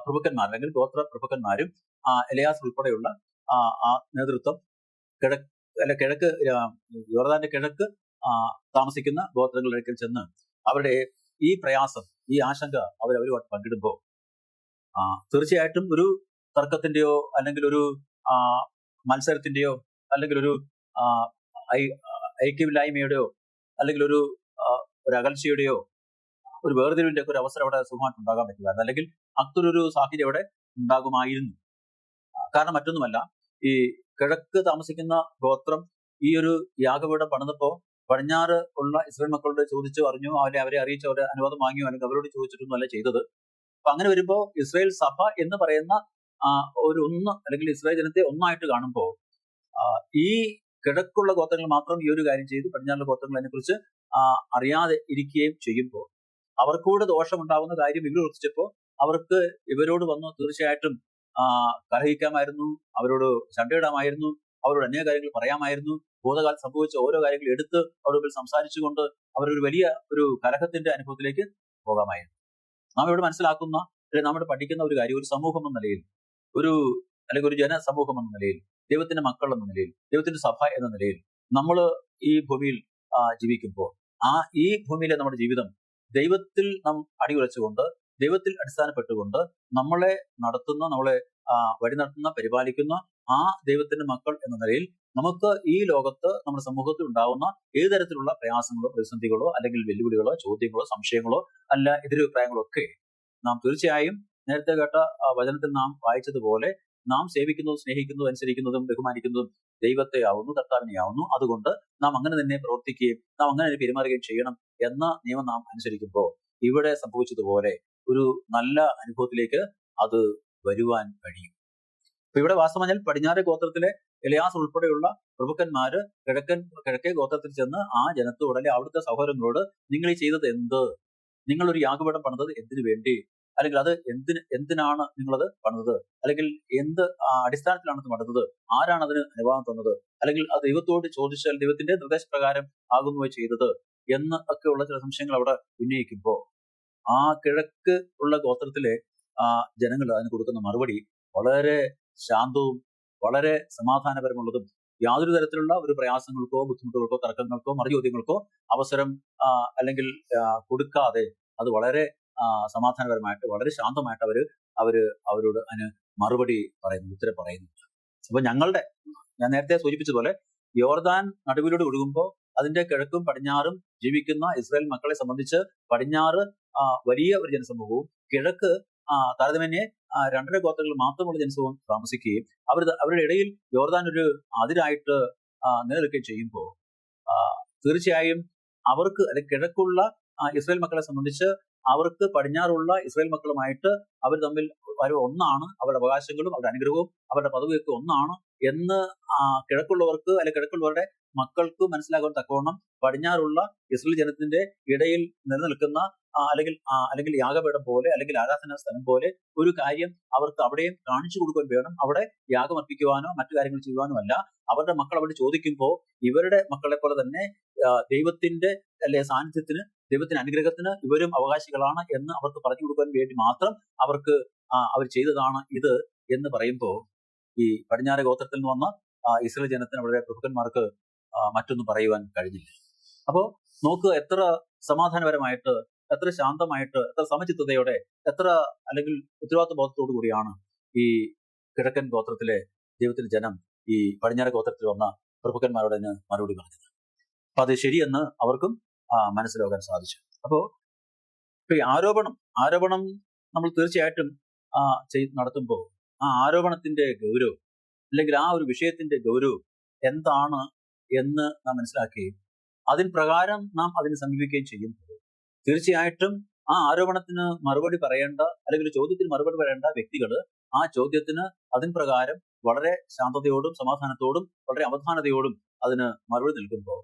Speaker 1: പ്രഭുക്കന്മാർ അല്ലെങ്കിൽ ഗോത്ര പ്രഭുക്കന്മാരും എലിയാസർ ഉൾപ്പെടെയുള്ള ആ നേതൃത്വം കിഴക്ക് യോർദാന്റെ കിഴക്ക് താമസിക്കുന്ന ഗോത്രങ്ങളുടെ അടുക്കൽ ചെന്ന് അവരുടെ ഈ പ്രയാസം, ഈ ആശങ്ക അവരുമായിട്ട് പങ്കിടുമ്പോൾ തീർച്ചയായിട്ടും ഒരു തർക്കത്തിന്റെയോ അല്ലെങ്കിൽ ഒരു മത്സരത്തിന്റെയോ അല്ലെങ്കിൽ ഒരു ഐക്യമില്ലായ്മയുടെയോ അല്ലെങ്കിൽ ഒരു അകൽച്ചയുടെയോ ഒരു വേർതിരിവിന്റെ ഒക്കെ ഒരു അവസരം അവിടെ സുഖമായിട്ട് ഉണ്ടാകാൻ പറ്റില്ല, അല്ലെങ്കിൽ അത്തരൊരു സാഹചര്യം അവിടെ ഉണ്ടാകുമായിരുന്നു. കാരണം മറ്റൊന്നുമല്ല, ഈ കിഴക്ക് താമസിക്കുന്ന ഗോത്രം ഈ ഒരു യാഗപീഠം പണിതപ്പോ പടിഞ്ഞാറ് ഉള്ള ഇസ്രായേൽ മക്കളോട് ചോദിച്ചു അറിഞ്ഞു, അവരെ അറിയിച്ചു, അവരെ അനുവാദം വാങ്ങിയോ അല്ലെങ്കിൽ അവരോട് ചോദിച്ചിട്ടൊന്നും അല്ല ചെയ്തത്. അപ്പൊ അങ്ങനെ വരുമ്പോ ഇസ്രായേൽ സഭ എന്ന് പറയുന്ന ഒരു അല്ലെങ്കിൽ ഇസ്രായേൽ ജനത്തെ ഒന്നായിട്ട് കാണുമ്പോൾ ഈ കിഴക്കുള്ള ഗോത്രങ്ങൾ മാത്രം ഈ ഒരു കാര്യം ചെയ്ത് പടിഞ്ഞാറുള്ള ഗോത്രങ്ങൾ അതിനെക്കുറിച്ച് അറിയാതെ ഇരിക്കുകയും ചെയ്യുമ്പോൾ അവർക്കൂടെ ദോഷമുണ്ടാവുന്ന കാര്യം ഇവർ ഉറച്ചപ്പോൾ അവർക്ക് ഇവരോട് വന്നു തീർച്ചയായിട്ടും കലഹിക്കാമായിരുന്നു, അവരോട് ചണ്ടയിടാമായിരുന്നു, അവരോട് അനേക കാര്യങ്ങൾ പറയാമായിരുന്നു. ഭൂതകാലം സംഭവിച്ച ഓരോ കാര്യങ്ങൾ എടുത്ത് അവരുടെ മുമ്പിൽ സംസാരിച്ചുകൊണ്ട് അവരൊരു വലിയ ഒരു കലഹത്തിന്റെ അനുഭവത്തിലേക്ക് പോകാമായിരുന്നു. നാം ഇവിടെ മനസ്സിലാക്കുന്ന അല്ലെങ്കിൽ നാം ഇവിടെ പഠിക്കുന്ന ഒരു കാര്യം, ഒരു സമൂഹം എന്ന നിലയിൽ, അല്ലെങ്കിൽ ഒരു ജനസമൂഹം എന്ന നിലയിൽ, ദൈവത്തിന്റെ മക്കൾ എന്ന നിലയിൽ, ദൈവത്തിന്റെ സഭ എന്ന നിലയിൽ നമ്മൾ ഈ ഭൂമിയിൽ ജീവിക്കുമ്പോൾ ഈ ഭൂമിയിലെ നമ്മുടെ ജീവിതം ദൈവത്തിൽ നാം അടിയുറച്ചുകൊണ്ട്, ദൈവത്തിൽ അടിസ്ഥാനപ്പെട്ടുകൊണ്ട് നമ്മളെ നടത്തുന്ന, നമ്മളെ വഴി നടത്തുന്ന, പരിപാലിക്കുന്ന ആ ദൈവത്തിന്റെ മക്കൾ എന്ന നിലയിൽ നമുക്ക് ഈ ലോകത്ത് നമ്മുടെ സമൂഹത്തിൽ ഉണ്ടാവുന്ന ഏത് തരത്തിലുള്ള പ്രയാസങ്ങളോ പ്രതിസന്ധികളോ അല്ലെങ്കിൽ വെല്ലുവിളികളോ ചോദ്യങ്ങളോ സംശയങ്ങളോ അല്ല എതിരഭിപ്രായങ്ങളോ ഒക്കെ നാം തീർച്ചയായും നേരത്തെ കേട്ട വചനത്തിൽ നാം വായിച്ചതുപോലെ നാം സേവിക്കുന്നതും സ്നേഹിക്കുന്നതും അനുസരിക്കുന്നതും ബഹുമാനിക്കുന്നതും ദൈവത്തെ ആവുന്നു, കർത്താവിനെ ആവുന്നു. അതുകൊണ്ട് നാം അങ്ങനെ തന്നെ പ്രവർത്തിക്കുകയും നാം അങ്ങനെ തന്നെ പെരുമാറുകയും ചെയ്യണം എന്ന നിയമം നാം അനുസരിക്കുമ്പോൾ ഇവിടെ സംഭവിച്ചതുപോലെ ഒരു നല്ല അനുഭവത്തിലേക്ക് അത് വരുവാൻ കഴിയും. അപ്പൊ ഇവിടെ വാസ്തവം പറഞ്ഞാൽ പടിഞ്ഞാറെ ഗോത്രത്തിലെ എലിയാസ് ഉൾപ്പെടെയുള്ള പ്രഭുക്കന്മാര് കിഴക്കേ ഗോത്രത്തിൽ ചെന്ന് ആ ജനത്തോട് അല്ലെങ്കിൽ അവിടുത്തെ സഹോദരങ്ങളോട് നിങ്ങൾ ഈ ചെയ്തത് എന്ത്? നിങ്ങളൊരു യാഗപീഠം പണിതത് എന്തിനു വേണ്ടി? അല്ലെങ്കിൽ അത് എന്തിനാണ് നിങ്ങളത് പണിതത്? അല്ലെങ്കിൽ എന്ത് അടിസ്ഥാനത്തിലാണ് അത് പണിതത്? ആരാണ് അതിന് അനുവാദം തന്നത്? അല്ലെങ്കിൽ അത് ദൈവത്തോട് ചോദിച്ചാൽ ദൈവത്തിന്റെ നിർദ്ദേശപ്രകാരം ആകുന്നു ചെയ്തത് എന്ന് ഒക്കെയുള്ള ചില സംശയങ്ങൾ അവിടെ ഉന്നയിക്കുമ്പോൾ ആ കിഴക്ക് ഉള്ള ഗോത്രത്തിലെ ജനങ്ങൾ അതിന് കൊടുക്കുന്ന മറുപടി വളരെ ശാന്തവും വളരെ സമാധാനപരമുള്ളതും യാതൊരു തരത്തിലുള്ള ഒരു പ്രയാസങ്ങൾക്കോ ബുദ്ധിമുട്ടുകൾക്കോ തർക്കങ്ങൾക്കോ മറുചോദ്യങ്ങൾക്കോ അവസരം അല്ലെങ്കിൽ കൊടുക്കാതെ അത് വളരെ സമാധാനപരമായിട്ട് വളരെ ശാന്തമായിട്ട് അവരോട് അതിന് മറുപടി പറയുന്നു, ഉത്തരം പറയുന്നു. അപ്പൊ ഞാൻ നേരത്തെ സൂചിപ്പിച്ചതുപോലെ യോർദാൻ നടുവിലൂടെ ഒഴുകുമ്പോൾ അതിന്റെ കിഴക്കും പടിഞ്ഞാറും ജീവിക്കുന്ന ഇസ്രായേൽ മക്കളെ സംബന്ധിച്ച് പടിഞ്ഞാറ് വലിയ ഒരു ജനസമൂഹവും കിഴക്ക് താരതമ്യേന 2.5 ഗോത്രങ്ങൾ മാത്രമുള്ള ജനസമൂഹം താമസിക്കുകയും അവരുടെ ഇടയിൽ യോർദാൻ ഒരു അതിരായിട്ട് നിലനിൽക്കുകയും ചെയ്യുമ്പോൾ തീർച്ചയായും അവർക്ക് അല്ലെങ്കിൽ കിഴക്കുള്ള ഇസ്രായേൽ മക്കളെ സംബന്ധിച്ച് അവർക്ക് പടിഞ്ഞാറുള്ള ഇസ്രായേൽ മക്കളുമായിട്ട് അവർ തമ്മിൽ ഒന്നാണ്, അവരുടെ അവകാശങ്ങളും അവരുടെ അനുഗ്രഹവും അവരുടെ പദവിയൊക്കെ ഒന്നാണ് എന്ന് കിഴക്കുള്ളവർക്ക് അല്ലെങ്കിൽ കിഴക്കുള്ളവരുടെ മക്കൾക്ക് മനസ്സിലാക്കാൻ തക്കവണ്ണം പടിഞ്ഞാറുള്ള ഇസ്രായേൽ ജനത്തിന്റെ ഇടയിൽ നിലനിൽക്കുന്ന അല്ലെങ്കിൽ യാഗപീഠം പോലെ അല്ലെങ്കിൽ ആരാധനാ സ്ഥലം പോലെ ഒരു കാര്യം അവർക്ക് അവിടെയും കാണിച്ചു കൊടുക്കാൻ വേണം. അവിടെ യാഗമർപ്പിക്കുവാനോ മറ്റു കാര്യങ്ങൾ ചെയ്യുവാനോ അല്ല. അവരുടെ മക്കൾ അവിടെ ചോദിക്കുമ്പോൾ ഇവരുടെ മക്കളെ പോലെ തന്നെ ദൈവത്തിന്റെ സാന്നിധ്യത്തിന്, ദൈവത്തിന്റെ അനുഗ്രഹത്തിന് ഇവരും അവകാശികളാണ് എന്ന് അവർക്ക് പറഞ്ഞു കൊടുക്കാൻ വേണ്ടി മാത്രം അവർ ചെയ്തതാണ് ഇത് എന്ന് പറയുമ്പോൾ ഈ പടിഞ്ഞാറെ ഗോത്രത്തിൽ നിന്ന് വന്ന ഇസ്രായേൽ ജനത്തിന് അവരുടെ പ്രഭുക്കന്മാർക്ക് മറ്റൊന്നും പറയുവാൻ കഴിഞ്ഞില്ല. അപ്പോ നോക്കുക, എത്ര സമാധാനപരമായിട്ട്, എത്ര ശാന്തമായിട്ട്, എത്ര സമചിത്തതയോടെ, എത്ര അല്ലെങ്കിൽ ഉത്തരവാദിത്വ ബോധത്തോടു കൂടിയാണ് ഈ കിഴക്കൻ ഗോത്രത്തിലെ ദൈവത്തിന്റെ ജനം ഈ പടിഞ്ഞാറെ ഗോത്രത്തിൽ വന്ന പ്രഭുക്കന്മാരോട് മറുപടി പറഞ്ഞത്. അപ്പൊ അത് ശരിയെന്ന് അവർക്കും മനസ്സിലാക്കാൻ സാധിച്ചു. അപ്പോ ഈ ആരോപണം നമ്മൾ തീർച്ചയായിട്ടും നടത്തുമ്പോൾ ആ ആരോപണത്തിന്റെ ഗൗരവം അല്ലെങ്കിൽ ആ ഒരു വിഷയത്തിന്റെ ഗൗരവം എന്താണ് എന്ന് നാം മനസ്സിലാക്കുകയും അതിൻ പ്രകാരം നാം അതിനെ സമീപിക്കുകയും ചെയ്യുമ്പോൾ തീർച്ചയായിട്ടും ആ ആരോപണത്തിന് മറുപടി പറയേണ്ട അല്ലെങ്കിൽ ചോദ്യത്തിന് മറുപടി പറയേണ്ട വ്യക്തികൾ ആ ചോദ്യത്തിന് അതിൻ പ്രകാരം വളരെ ശാന്തതയോടും സമാധാനത്തോടും വളരെ അവധാനതയോടും അതിന് മറുപടി നൽകുമ്പോൾ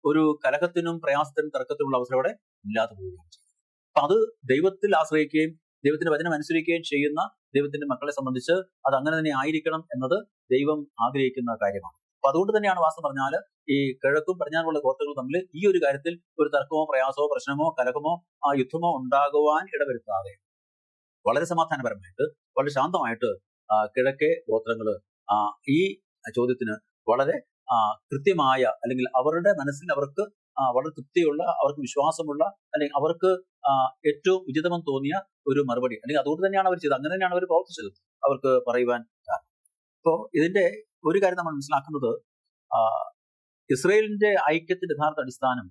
Speaker 1: ഒരു കലഹത്തിനും പ്രയാസത്തിനും തർക്കത്തിനുള്ള അവസരം അവിടെ ഇല്ലാതെ പോവുകയും ചെയ്യും. അപ്പൊ അത് ദൈവത്തിൽ ആശ്രയിക്കുകയും ദൈവത്തിന്റെ വചനം അനുസരിക്കുകയും ചെയ്യുന്ന ദൈവത്തിന്റെ മക്കളെ സംബന്ധിച്ച് അത് അങ്ങനെ തന്നെ ആയിരിക്കണം എന്നത് ദൈവം ആഗ്രഹിക്കുന്ന കാര്യമാണ്. അപ്പൊ അതുകൊണ്ട് തന്നെയാണ് വാസ്തവം പറഞ്ഞാൽ ഈ കിഴക്കും പടിഞ്ഞാറുമുള്ള ഗോത്രങ്ങൾ തമ്മിൽ ഈ ഒരു കാര്യത്തിൽ ഒരു തർക്കമോ പ്രയാസമോ പ്രശ്നമോ കലഹമോ യുദ്ധമോ ഉണ്ടാകുവാൻ ഇടവരുത്താതെ വളരെ സമാധാനപരമായിട്ട് വളരെ ശാന്തമായിട്ട് കിഴക്കേ ഗോത്രങ്ങള് ഈ ചോദ്യത്തിന് വളരെ കൃത്യമായ അല്ലെങ്കിൽ അവരുടെ മനസ്സിൽ അവർക്ക് വളരെ തൃപ്തിയുള്ള, അവർക്ക് വിശ്വാസമുള്ള, അല്ലെങ്കിൽ അവർക്ക് ഏറ്റവും ഉചിതമെന്ന് തോന്നിയ ഒരു മറുപടി, അല്ലെങ്കിൽ അതുകൊണ്ട് തന്നെയാണ് അവർ ചെയ്തത്, അങ്ങനെ തന്നെയാണ് അവർ പ്രവർത്തിച്ചത്, അവർക്ക് പറയുവാൻ കാരണം. ഇപ്പോ ഇതിന്റെ ഒരു കാര്യം നമ്മൾ മനസ്സിലാക്കുന്നത്, ഇസ്രയേലിന്റെ ഐക്യത്തിന്റെ യഥാർത്ഥ അടിസ്ഥാനം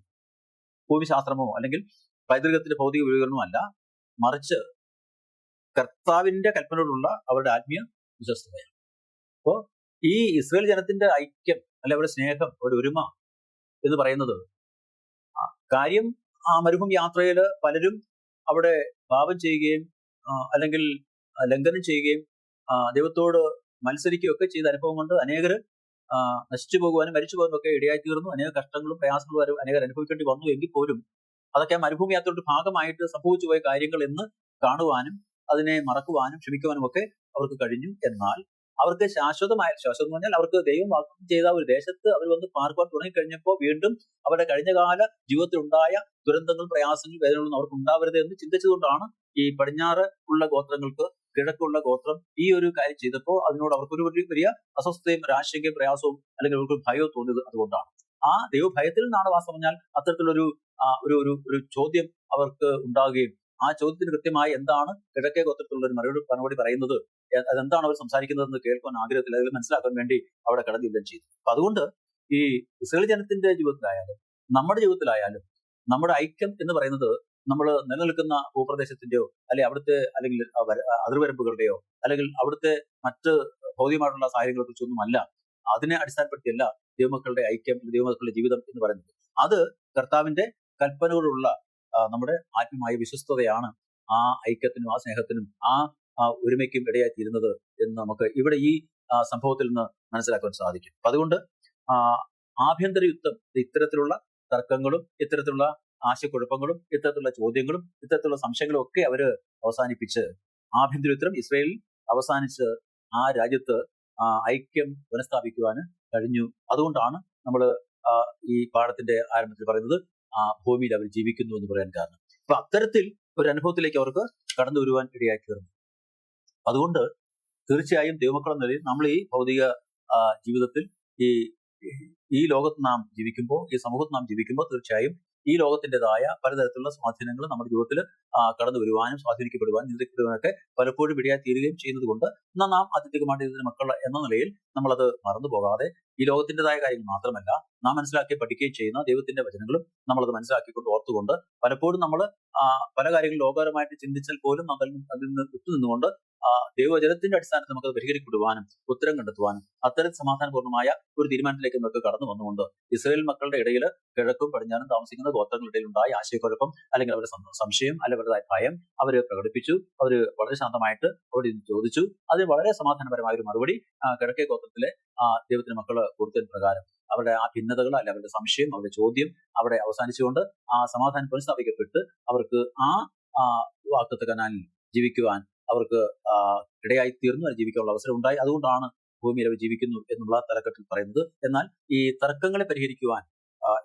Speaker 1: ഭൂമിശാസ്ത്രമോ അല്ലെങ്കിൽ പൈതൃകത്തിന്റെ ഭൗതിക വിവരണമോ അല്ല, മറിച്ച് കർത്താവിന്റെ കൽപ്പനയോടുള്ള അവരുടെ ആത്മീയ വിശ്വസ്തതയാണ്. അപ്പോ ഈ ഇസ്രയേൽ ജനത്തിന്റെ ഐക്യം അല്ലെ അവരുടെ സ്നേഹം, അവരുടെ ഒരുമ എന്ന് പറയുന്നത് കാര്യം മരുഭൂമി യാത്രയിൽ പലരും അവിടെ പാപം ചെയ്യുകയും അല്ലെങ്കിൽ ലംഘനം ചെയ്യുകയും ദൈവത്തോട് മത്സരിക്കുകയും ഒക്കെ ചെയ്ത അനുഭവം കൊണ്ട് അനേകർ നശിച്ചു പോകുവാനും മരിച്ചു പോകാനും ഒക്കെ ഇടയായി തീർന്നു. അനേക കഷ്ടങ്ങളും പ്രയാസങ്ങളും അനേകർ അനുഭവിക്കേണ്ടി വന്നു എങ്കിൽ പോലും അതൊക്കെ മരുഭൂമി യാത്രയുടെ ഭാഗമായിട്ട് സംഭവിച്ചു പോയ കാര്യങ്ങൾ എന്ന് കാണുവാനും അതിനെ മറക്കുവാനും ക്ഷമിക്കുവാനും ഒക്കെ അവർക്ക് കഴിഞ്ഞു. എന്നാൽ അവർക്ക് ശ്വാശ്വതം എന്ന് പറഞ്ഞാൽ അവർക്ക് ദൈവം വാഗ്ദത്തം ചെയ്ത ഒരു ദേശത്ത് അവർ വന്ന് പാർക്കുവാൻ തുടങ്ങിക്കഴിഞ്ഞപ്പോൾ വീണ്ടും അവരുടെ കഴിഞ്ഞകാല ജീവിതത്തിൽ ഉണ്ടായ ദുരന്തങ്ങളും പ്രയാസങ്ങളും വേദനകളും അവർക്ക് ഉണ്ടാവരുത് എന്ന് ചിന്തിച്ചതുകൊണ്ടാണ് ഈ പടിഞ്ഞാറ് ഉള്ള ഗോത്രങ്ങൾക്ക് കിഴക്കുള്ള ഗോത്രം ഈ ഒരു കാര്യം ചെയ്തപ്പോൾ അതിനോട് അവർക്കൊരു വലിയ അസ്വസ്ഥതയും ആശങ്കയും പ്രയാസവും അല്ലെങ്കിൽ അവർക്ക് ഭയവും തോന്നിയത് അതുകൊണ്ടാണ്. ആ ദൈവഭയത്തിൽ നിന്നാണ് വാസ്തവം പറഞ്ഞാൽ അത്തരത്തിലൊരു ഒരു ചോദ്യം അവർക്ക് ഉണ്ടാവുകയും ആ ചോദ്യത്തിന് കൃത്യമായി എന്താണ് കിഴക്കേ ഗോത്രത്തിലുള്ള ഒരു മറുപടി പറയുന്നത്, അതെന്താണ് അവർ സംസാരിക്കുന്നതെന്ന് കേൾക്കാൻ ആഗ്രഹത്തിൽ അല്ലെങ്കിൽ മനസ്സിലാക്കാൻ വേണ്ടി അവിടെ കടന്നു യുദ്ധം ചെയ്തു. അപ്പൊ അതുകൊണ്ട് ഈ ഇസ്രായേൽ ജനത്തിന്റെ ജീവിതത്തിലായാലും നമ്മുടെ ജീവിതത്തിലായാലും നമ്മുടെ ഐക്യം എന്ന് പറയുന്നത് നമ്മൾ നിലനിൽക്കുന്ന ഭൂപ്രദേശത്തിന്റെയോ അല്ലെങ്കിൽ അതിർവരമ്പുകളുടെയോ അല്ലെങ്കിൽ അവിടുത്തെ മറ്റ് ഭൗതികമായിട്ടുള്ള സാഹചര്യങ്ങളെ കുറിച്ചൊന്നുമല്ല. അതിനെ അടിസ്ഥാനപ്പെടുത്തിയല്ല ദൈവമക്കളുടെ ഐക്യം, ദൈവമക്കളുടെ ജീവിതം എന്ന് പറയുന്നത്. അത് കർത്താവിന്റെ കൽപ്പനയോടുള്ള നമ്മുടെ ആത്മീയമായ വിശ്വസ്തതയാണ് ആ ഐക്യത്തിനും ആ സ്നേഹത്തിനും ആ ഒരുമയ്ക്കും ഇടയായി തീരുന്നത് എന്ന് നമുക്ക് ഇവിടെ ഈ സംഭവത്തിൽ നിന്ന് മനസ്സിലാക്കാൻ സാധിക്കും. അതുകൊണ്ട് ആഭ്യന്തര യുദ്ധം, ഇത്തരത്തിലുള്ള തർക്കങ്ങളും ഇത്തരത്തിലുള്ള ആശയക്കുഴപ്പങ്ങളും ഇത്തരത്തിലുള്ള ചോദ്യങ്ങളും ഇത്തരത്തിലുള്ള സംശയങ്ങളും ഒക്കെ അവര് അവസാനിപ്പിച്ച് ആഭ്യന്തര യുദ്ധം ഇസ്രായേലിൽ അവസാനിച്ച് ആ രാജ്യത്ത് ഐക്യം പുനഃസ്ഥാപിക്കുവാൻ കഴിഞ്ഞു. അതുകൊണ്ടാണ് നമ്മൾ ഈ പാഠത്തിന്റെ ആരംഭത്തിൽ പറയുന്നത് ഭൂമിയിൽ അവർ ജീവിക്കുന്നു എന്ന് പറയാൻ കാരണം. അപ്പൊ അത്തരത്തിൽ ഒരു അനുഭവത്തിലേക്ക് അവർക്ക് കടന്നു വരുവാൻ ഇടയായി തീർന്നു. അതുകൊണ്ട് തീർച്ചയായും ദൈവമക്കൾ എന്ന നിലയിൽ നമ്മൾ ഈ ഭൗതിക ജീവിതത്തിൽ ഈ ലോകത്ത് നാം ജീവിക്കുമ്പോൾ, ഈ സമൂഹത്തിൽ നാം ജീവിക്കുമ്പോൾ തീർച്ചയായും ഈ ലോകത്തിൻ്റെതായ പലതരത്തിലുള്ള സ്വാധീനങ്ങൾ നമ്മുടെ ജീവിതത്തിൽ കടന്നു വരുവാനും സ്വാധീനിക്കപ്പെടുവാനും നിയന്ത്രിക്കപ്പെടുവാനൊക്കെ പലപ്പോഴും ഇടയായി തീരുകയും ചെയ്യുന്നത് കൊണ്ട് നാം ആത്യന്തികമായിട്ട് ഇതിന്റെ മക്കൾ എന്ന നിലയിൽ നമ്മളത് മറന്നു പോകാതെ ഈ ലോകത്തിൻ്റെതായ കാര്യങ്ങൾ മാത്രമല്ല നാം മനസ്സിലാക്കി പഠിക്കുകയും ചെയ്യുന്ന ദൈവത്തിന്റെ വചനങ്ങളും നമ്മളത് മനസ്സിലാക്കിക്കൊണ്ട് ഓർത്തുകൊണ്ട് പലപ്പോഴും നമ്മൾ പല കാര്യങ്ങളും ലോകപരമായിട്ട് ചിന്തിച്ചാൽ പോലും അതിൽ നിന്ന് വിട്ടുനിന്നുകൊണ്ട് ദൈവവചനത്തിന്റെ അടിസ്ഥാനത്തിൽ നമുക്ക് പരിഹരിക്കപ്പെടുവാനും ഉത്തരം കണ്ടെത്തുവാനും അത്തരം സമാധാനപൂർണ്ണമായ ഒരു തീരുമാനത്തിലേക്ക് നമുക്ക് കടന്നു വന്നുകൊണ്ട് ഇസ്രായേൽ മക്കളുടെ ഇടയിൽ കിഴക്കും പടിഞ്ഞാറും താമസിക്കുന്ന ഗോത്രങ്ങളുടെ ഇടയിൽ ഉണ്ടായ ആശയക്കുഴപ്പം അല്ലെങ്കിൽ അവരുടെ സംശയം അല്ലെങ്കിൽ അവരുടെ ഭയം അവര് പ്രകടിപ്പിച്ചു. അവര് വളരെ ശാന്തമായിട്ട് അവിടെ ചോദിച്ചു. അതിന് വളരെ സമാധാനപരമായ ഒരു മറുപടി കിഴക്കേ ഗോത്രത്തിലെ ദൈവത്തിന്റെ മക്കള് കൊടുത്തതിന് പ്രകാരം അവരുടെ ആ ഭിന്നതകൾ അല്ല അവരുടെ സംശയം അവരുടെ ചോദ്യം അവിടെ അവസാനിച്ചുകൊണ്ട് ആ സമാധാനം പുനഃസ്ഥാപിക്കപ്പെട്ട് അവർക്ക് ആ വാഗ്ദത്ത കനാലിൽ ജീവിക്കുവാൻ അവർക്ക് ഇടയായി തീർന്നു, ജീവിക്കാനുള്ള അവസരം ഉണ്ടായി. അതുകൊണ്ടാണ് ഭൂമിയിൽ അവർ ജീവിക്കുന്നു എന്നുള്ള തലക്കെട്ടിൽ പറയുന്നത്. എന്നാൽ ഈ തർക്കങ്ങളെ പരിഹരിക്കുവാൻ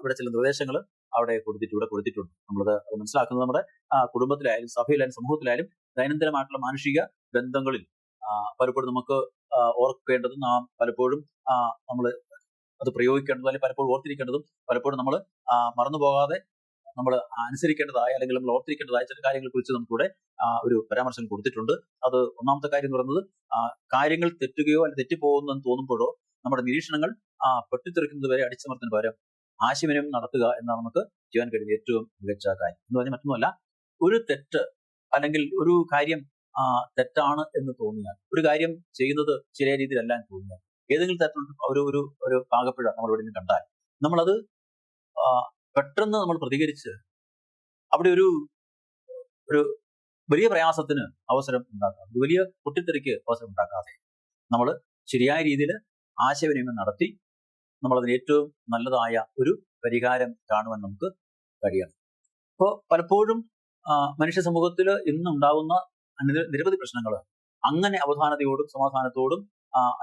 Speaker 1: ഇവിടെ ചില നിർദ്ദേശങ്ങൾ അവിടെ കൊടുത്തിട്ടുണ്ട്. നമ്മളത് മനസ്സിലാക്കുന്നത് നമ്മുടെ കുടുംബത്തിലായാലും സഭയിലായാലും സമൂഹത്തിലായാലും ദൈനംദിനമായിട്ടുള്ള മാനുഷിക ബന്ധങ്ങളിൽ പലപ്പോഴും നമുക്ക് ഓർക്കേണ്ടതും നാം പലപ്പോഴും നമ്മൾ അത് പ്രയോഗിക്കേണ്ടതും അല്ലെങ്കിൽ പലപ്പോഴും ഓർത്തിരിക്കേണ്ടതും പലപ്പോഴും നമ്മൾ മറന്നു പോകാതെ നമ്മൾ അനുസരിക്കേണ്ടതായ അല്ലെങ്കിൽ നമ്മൾ ഓർത്തിരിക്കേണ്ടതായ ചില കാര്യങ്ങളെ കുറിച്ച് നമുക്കിവിടെ ഒരു പരാമർശം കൊടുത്തിട്ടുണ്ട്. അത് ഒന്നാമത്തെ കാര്യം എന്ന് പറയുന്നത് കാര്യങ്ങൾ തെറ്റുകയോ അല്ലെങ്കിൽ തെറ്റിപ്പോകുന്നെന്ന് തോന്നുമ്പോഴോ നമ്മുടെ നിരീക്ഷണങ്ങൾ പൊട്ടിത്തെറിക്കുന്നത് വരെ അടിച്ചമർത്തിന് പകരം ആശയവിനിമയം നടത്തുക എന്നാണ് നമുക്ക് ചെയ്യാൻ കഴിയുന്ന ഏറ്റവും മികച്ച കാര്യം. എന്ന് പറഞ്ഞാൽ മറ്റൊന്നുമല്ല, ഒരു തെറ്റ് അല്ലെങ്കിൽ ഒരു കാര്യം തെറ്റാണ് എന്ന് തോന്നിയാൽ, ഒരു കാര്യം ചെയ്യുന്നത് ശരിയായ രീതിയിലല്ല എന്ന് തോന്നിയാൽ, ഏതെങ്കിലും തരത്തിലുള്ള ഒരു പാകപ്പിഴ നമ്മൾ ഇവിടെ നിന്ന് കണ്ടാൽ നമ്മളത് പെട്ടെന്ന് നമ്മൾ പ്രതികരിച്ച് അവിടെ ഒരു വലിയ പ്രയാസത്തിന് അവസരം ഉണ്ടാക്കാതെ, വലിയ പൊട്ടിത്തെറിക്ക് അവസരം ഉണ്ടാക്കാതെ നമ്മൾ ശരിയായ രീതിയിൽ ആശയവിനിമയം നടത്തി നമ്മളതിന് ഏറ്റവും നല്ലതായ ഒരു പരിഹാരം കാണുവാൻ നമുക്ക് കഴിയണം. അപ്പോൾ പലപ്പോഴും മനുഷ്യ സമൂഹത്തിൽ ഇന്നുണ്ടാകുന്ന നിരവധി പ്രശ്നങ്ങൾ അങ്ങനെ അവധാനതയോടും സമാധാനത്തോടും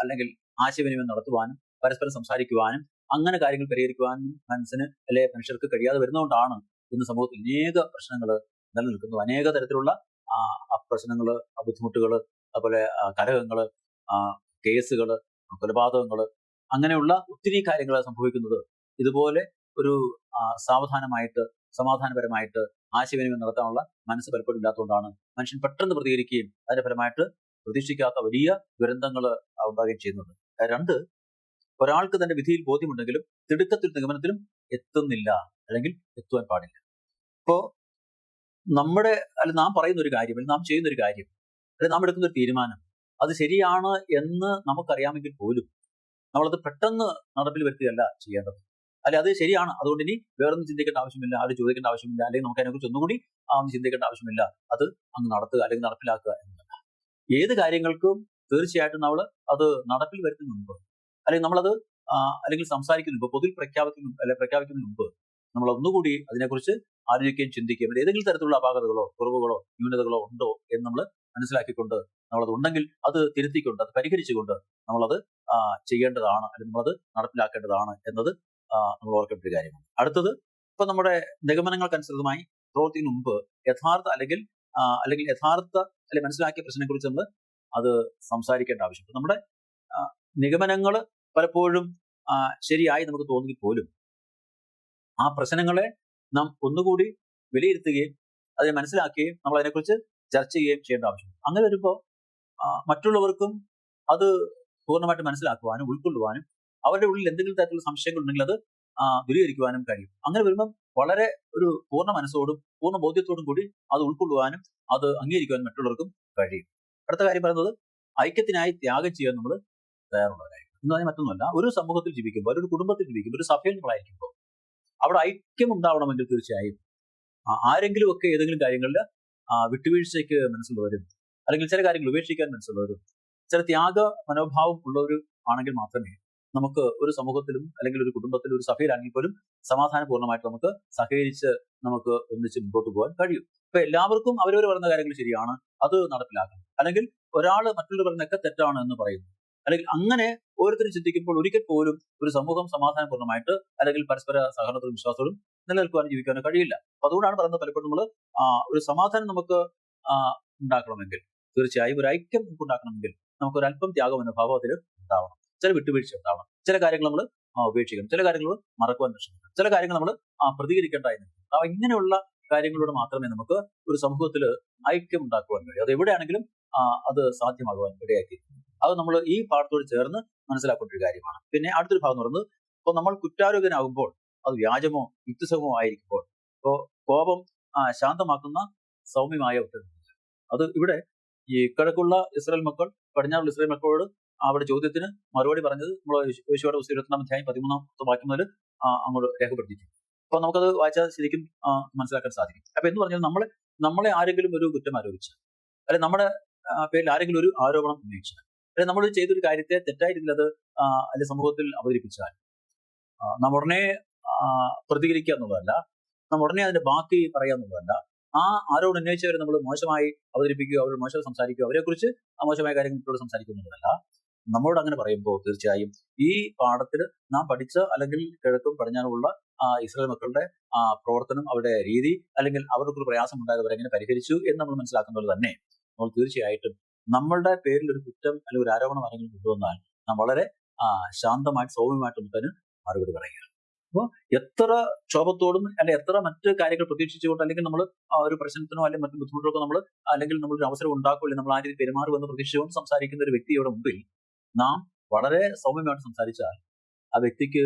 Speaker 1: അല്ലെങ്കിൽ ആശയവിനിമയം നടത്തുവാനും പരസ്പരം സംസാരിക്കുവാനും അങ്ങനെ കാര്യങ്ങൾ പരിഹരിക്കുവാനും മനസ്സിന് അല്ലെ മനുഷ്യർക്ക് കഴിയാതെ വരുന്നതുകൊണ്ടാണ് ഇന്ന് സമൂഹത്തിൽ അനേക പ്രശ്നങ്ങൾ നിലനിൽക്കുന്നത്. അനേക തരത്തിലുള്ള പ്രശ്നങ്ങൾ, ബുദ്ധിമുട്ടുകൾ, അതുപോലെ കലഹങ്ങൾ, കേസുകൾ, കൊലപാതകങ്ങൾ, അങ്ങനെയുള്ള ഒത്തിരി കാര്യങ്ങൾ സംഭവിക്കുന്നത് ഇതുപോലെ ഒരു സാവധാനമായിട്ട് സമാധാനപരമായിട്ട് ആശയവിനിമയം നടത്താനുള്ള മനസ്സ് പലപ്പോഴും ഇല്ലാത്തതുകൊണ്ടാണ് മനുഷ്യൻ പെട്ടെന്ന് പ്രതികരിക്കുകയും അതിന്റെ ഫലമായിട്ട് പ്രതീക്ഷിക്കാത്ത വലിയ ദുരന്തങ്ങൾ ഉണ്ടാകുകയും ചെയ്യുന്നുണ്ട്. രണ്ട്, ഒരാൾക്ക് തന്റെ വിധിയിൽ ബോധ്യമുണ്ടെങ്കിലും തിടുക്കത്തിൽ നിഗമനത്തിലും എത്തുന്നില്ല, അല്ലെങ്കിൽ എത്തുവാൻ പാടില്ല. ഇപ്പോ നാം പറയുന്ന ഒരു കാര്യം, അല്ലെങ്കിൽ നാം ചെയ്യുന്ന ഒരു കാര്യം, അല്ലെങ്കിൽ നാം എടുക്കുന്ന ഒരു തീരുമാനം അത് ശരിയാണ് എന്ന് നമുക്കറിയാമെങ്കിൽ പോലും നമ്മളത് പെട്ടെന്ന് നടപ്പിൽ വരുത്തുകയല്ല ചെയ്യേണ്ടത്. അല്ലെ അത് ശരിയാണ്, അതുകൊണ്ട് ഇനി വേറൊന്നും ചിന്തിക്കേണ്ട ആവശ്യമില്ല, ആരും ചോദിക്കേണ്ട ആവശ്യമില്ല, അല്ലെങ്കിൽ നമുക്ക് അതിനെക്കുറിച്ച് ഒന്നുകൂടി ചിന്തിക്കേണ്ട ആവശ്യമില്ല, അത് അങ്ങ് നടത്തുക അല്ലെങ്കിൽ നടപ്പിലാക്കുക എന്നല്ല. ഏത് കാര്യങ്ങൾക്കും തീർച്ചയായിട്ടും നമ്മൾ അത് നടപ്പിൽ വരുത്തുന്ന മുമ്പ്, അല്ലെങ്കിൽ നമ്മളത് അല്ലെങ്കിൽ സംസാരിക്കുന്ന മുമ്പ്, പൊതുവിൽ പ്രഖ്യാപിക്കുന്നതിന് മുമ്പ് നമ്മൾ ഒന്നുകൂടി അതിനെക്കുറിച്ച് ആലോചിക്കുകയും ചിന്തിക്കുകയും, ഏതെങ്കിലും തരത്തിലുള്ള അപാകതകളോ കുറവുകളോ ന്യൂനതകളോ ഉണ്ടോ എന്ന് നമ്മൾ മനസ്സിലാക്കിക്കൊണ്ട് നമ്മളത് ഉണ്ടെങ്കിൽ അത് തിരുത്തിക്കൊണ്ട് അത് പരിഹരിച്ചുകൊണ്ട് നമ്മളത് ചെയ്യേണ്ടതാണ്, അല്ലെങ്കിൽ നമ്മളത് നടപ്പിലാക്കേണ്ടതാണ് എന്നത് നമ്മൾ ഓർക്കേണ്ട ഒരു കാര്യമാണ്. അടുത്തത്, ഇപ്പൊ നമ്മുടെ നിഗമനങ്ങൾക്കനുസൃതമായി പ്രവർത്തിക്കുന്ന മുമ്പ് യഥാർത്ഥ അല്ലെങ്കിൽ മനസ്സിലാക്കിയ പ്രശ്നത്തെക്കുറിച്ച് നമ്മൾ അത് സംസാരിക്കേണ്ട ആവശ്യമുണ്ട്. നമ്മുടെ നിഗമനങ്ങൾ പലപ്പോഴും ശരിയായി നമുക്ക് തോന്നി പോലും ആ പ്രശ്നങ്ങളെ നാം ഒന്നുകൂടി വിലയിരുത്തുകയും അതിനെ മനസ്സിലാക്കുകയും നമ്മൾ അതിനെക്കുറിച്ച് ചർച്ച ചെയ്യുകയും ചെയ്യേണ്ട ആവശ്യമുണ്ട്. അങ്ങനെ വരുമ്പോൾ മറ്റുള്ളവർക്കും അത് പൂർണ്ണമായിട്ട് മനസ്സിലാക്കുവാനും ഉൾക്കൊള്ളുവാനും അവരുടെ ഉള്ളിൽ എന്തെങ്കിലും തരത്തിലുള്ള സംശയങ്ങൾ ഉണ്ടെങ്കിൽ അത് ദൂരീകരിക്കുവാനും കഴിയും. അങ്ങനെ വരുമ്പം വളരെ ഒരു പൂർണ്ണ മനസ്സോടും പൂർണ്ണ ബോധ്യത്തോടും കൂടി അത് ഉൾക്കൊള്ളുവാനും അത് അംഗീകരിക്കുവാനും മറ്റുള്ളവർക്കും കഴിയും. അടുത്ത കാര്യം പറയുന്നത്, ഐക്യത്തിനായി ത്യാഗം ചെയ്യാൻ നമ്മൾ തയ്യാറുള്ളവരായിരിക്കും. എന്ന് പറഞ്ഞാൽ മറ്റൊന്നുമല്ല, ഒരു സമൂഹത്തിൽ ജീവിക്കുമ്പോൾ, ഒരു കുടുംബത്തിൽ ജീവിക്കുമ്പോൾ, ഒരു സഭയിൽ നമ്മളായിരിക്കുമ്പോൾ അവിടെ ഐക്യം ഉണ്ടാവണമെങ്കിൽ തീർച്ചയായും ആരെങ്കിലും ഒക്കെ ഏതെങ്കിലും കാര്യങ്ങളിൽ വിട്ടുവീഴ്ചയ്ക്ക് മനസ്സുള്ളവരും, അല്ലെങ്കിൽ ചില കാര്യങ്ങൾ ഉപേക്ഷിക്കാൻ മനസ്സുള്ളവരും, ചില ത്യാഗ മനോഭാവം ഉള്ളവരും ആണെങ്കിൽ മാത്രമേ നമുക്ക് ഒരു സമൂഹത്തിലും അല്ലെങ്കിൽ ഒരു കുടുംബത്തിലും ഒരു സഭയിലാണെങ്കിൽ പോലും സമാധാനപൂർണ്ണമായിട്ട് നമുക്ക് സഹകരിച്ച് നമുക്ക് ഒന്നിച്ച് മുമ്പോട്ട് പോകാൻ കഴിയും. ഇപ്പൊ എല്ലാവർക്കും അവരവർ പറയുന്ന കാര്യങ്ങൾ ശരിയാണ്, അത് നടപ്പിലാക്കണം, അല്ലെങ്കിൽ ഒരാൾ മറ്റുള്ളവർ പറയുന്നതൊക്കെ തെറ്റാണ് എന്ന് പറയുന്നു, അല്ലെങ്കിൽ അങ്ങനെ ഓരോരുത്തരും ചിന്തിക്കുമ്പോൾ ഒരിക്കൽ പോലും ഒരു സമൂഹം സമാധാനപൂർണ്ണമായിട്ട് അല്ലെങ്കിൽ പരസ്പര സഹകരണത്തോടും വിശ്വാസത്തോടും നിലനിൽക്കുവാനും ജീവിക്കാനും കഴിയില്ല. അപ്പൊ അതുകൊണ്ടാണ് പറയുന്നത്, പലപ്പോഴും നമ്മൾ ഒരു സമാധാനം നമുക്ക് ഉണ്ടാക്കണമെങ്കിൽ, തീർച്ചയായും ഒരു ഐക്യം നമുക്ക് ഉണ്ടാക്കണമെങ്കിൽ നമുക്കൊരല്പം ത്യാഗ മനോഭാവം അതിൽ ഉണ്ടാവണം, ചില വിട്ടുവീഴ്ച ഉണ്ടാവണം, ചില കാര്യങ്ങൾ നമ്മൾ ഉപേക്ഷിക്കണം, ചില കാര്യങ്ങൾ മറക്കുവാൻ ശ്രമിക്കണം, ചില കാര്യങ്ങൾ നമ്മൾ പ്രതികരിക്കേണ്ടതായിരുന്നു. ഇങ്ങനെയുള്ള കാര്യങ്ങളിലൂടെ മാത്രമേ നമുക്ക് ഒരു സമൂഹത്തിൽ ഐക്യം ഉണ്ടാക്കുവാൻ കഴിയും. അത് എവിടെയാണെങ്കിലും അത് സാധ്യമാകുവാൻ ഇടയാക്കി. അത് നമ്മൾ ഈ പാഠത്തോട് ചേർന്ന് മനസ്സിലാക്കേണ്ട ഒരു കാര്യമാണ്. പിന്നെ അടുത്തൊരു ഭാഗം എന്ന് പറയുന്നത്, ഇപ്പോൾ നമ്മൾ കുറ്റാരോഗ്യനാകുമ്പോൾ അത് വ്യാജമോ യുക്തിസഹമോ ആയിരിക്കുമ്പോൾ, ഇപ്പോൾ കോപം ശാന്തമാക്കുന്ന സൗമ്യമായ ഉത്തരം. അത് ഇവിടെ ഈ കിഴക്കുള്ള ഇസ്രായേൽ മക്കൾ പടിഞ്ഞാറുള്ള ഇസ്രായേൽ മക്കളോട് അവിടെ ചോദ്യത്തിന് മറുപടി പറഞ്ഞത് നമ്മൾ യേശുവയുടെ 22-ാം അധ്യായം 13-ാമത്തെ വാക്യം മുതൽ അങ്ങോട്ട് രേഖപ്പെടുത്തിയിട്ടുണ്ട്. അപ്പൊ നമുക്കത് വായിച്ചാൽ ശരിക്കും മനസ്സിലാക്കാൻ സാധിക്കും. അപ്പൊ എന്ന് പറഞ്ഞാൽ നമ്മളെ ആരെങ്കിലും ഒരു കുറ്റം ആരോപിച്ചാൽ, അല്ലെങ്കിൽ നമ്മുടെ പേരിൽ ആരെങ്കിലും ഒരു ആരോപണം ഉന്നയിച്ചാൽ, അല്ലെങ്കിൽ നമ്മൾ ചെയ്തൊരു കാര്യത്തെ തെറ്റായ രീതിയിൽ അത് അല്ലെങ്കിൽ സമൂഹത്തിൽ അവതരിപ്പിച്ചാൽ നാം ഉടനെ പ്രതികരിക്കുക എന്നുള്ളതല്ല, നാം ഉടനെ അതിന്റെ ബാക്കി പറയുക എന്നുള്ളതല്ല, ആ ആരോട് ഉന്നയിച്ചവരെ നമ്മൾ മോശമായി അവതരിപ്പിക്കുകയോ അവരോട് മോശം സംസാരിക്കുകയോ അവരെക്കുറിച്ച് മോശമായ കാര്യങ്ങളോട് സംസാരിക്കുന്നതല്ല. നമ്മളോട് അങ്ങനെ പറയുമ്പോൾ തീർച്ചയായും ഈ പാഠത്തിൽ നാം പഠിച്ച അല്ലെങ്കിൽ കിഴക്കും പടിഞ്ഞാറുമുള്ള ഇസ്രായേൽ മക്കളുടെ പ്രവർത്തനം, അവരുടെ രീതി, അല്ലെങ്കിൽ അവർക്കൊരു പ്രയാസം ഉണ്ടായവരെ എങ്ങനെ പരിഹരിച്ചു എന്ന് നമ്മൾ മനസ്സിലാക്കുന്നത് തന്നെ നമ്മൾ തീർച്ചയായിട്ടും നമ്മളുടെ പേരിൽ ഒരു കുറ്റം അല്ലെങ്കിൽ ഒരു ആരോപണം ആരെങ്കിലും കൊണ്ടുവന്നാൽ നാം വളരെ ശാന്തമായിട്ട് സൗമ്യമായിട്ട് നമുക്ക് മറുപടി പറയുക. അപ്പോൾ എത്ര ക്ഷോഭത്തോടും അല്ലെങ്കിൽ എത്ര മറ്റ് കാര്യങ്ങൾ പ്രതീക്ഷിച്ചുകൊണ്ട്, അല്ലെങ്കിൽ നമ്മൾ ഒരു പ്രശ്നത്തിനോ അല്ലെങ്കിൽ മറ്റു ബുദ്ധിമുട്ടുകൾക്കോ നമ്മൾ അല്ലെങ്കിൽ നമ്മളൊരു അവസരം ഉണ്ടാക്കുമല്ലോ നമ്മൾ ആ രീതി പെരുമാറുമെന്ന് പ്രതീക്ഷിച്ചുകൊണ്ട് സംസാരിക്കുന്ന ഒരു വ്യക്തിയുടെ മുമ്പിൽ നാം വളരെ സൗമ്യമായിട്ട് സംസാരിച്ചാൽ ആ വ്യക്തിക്ക്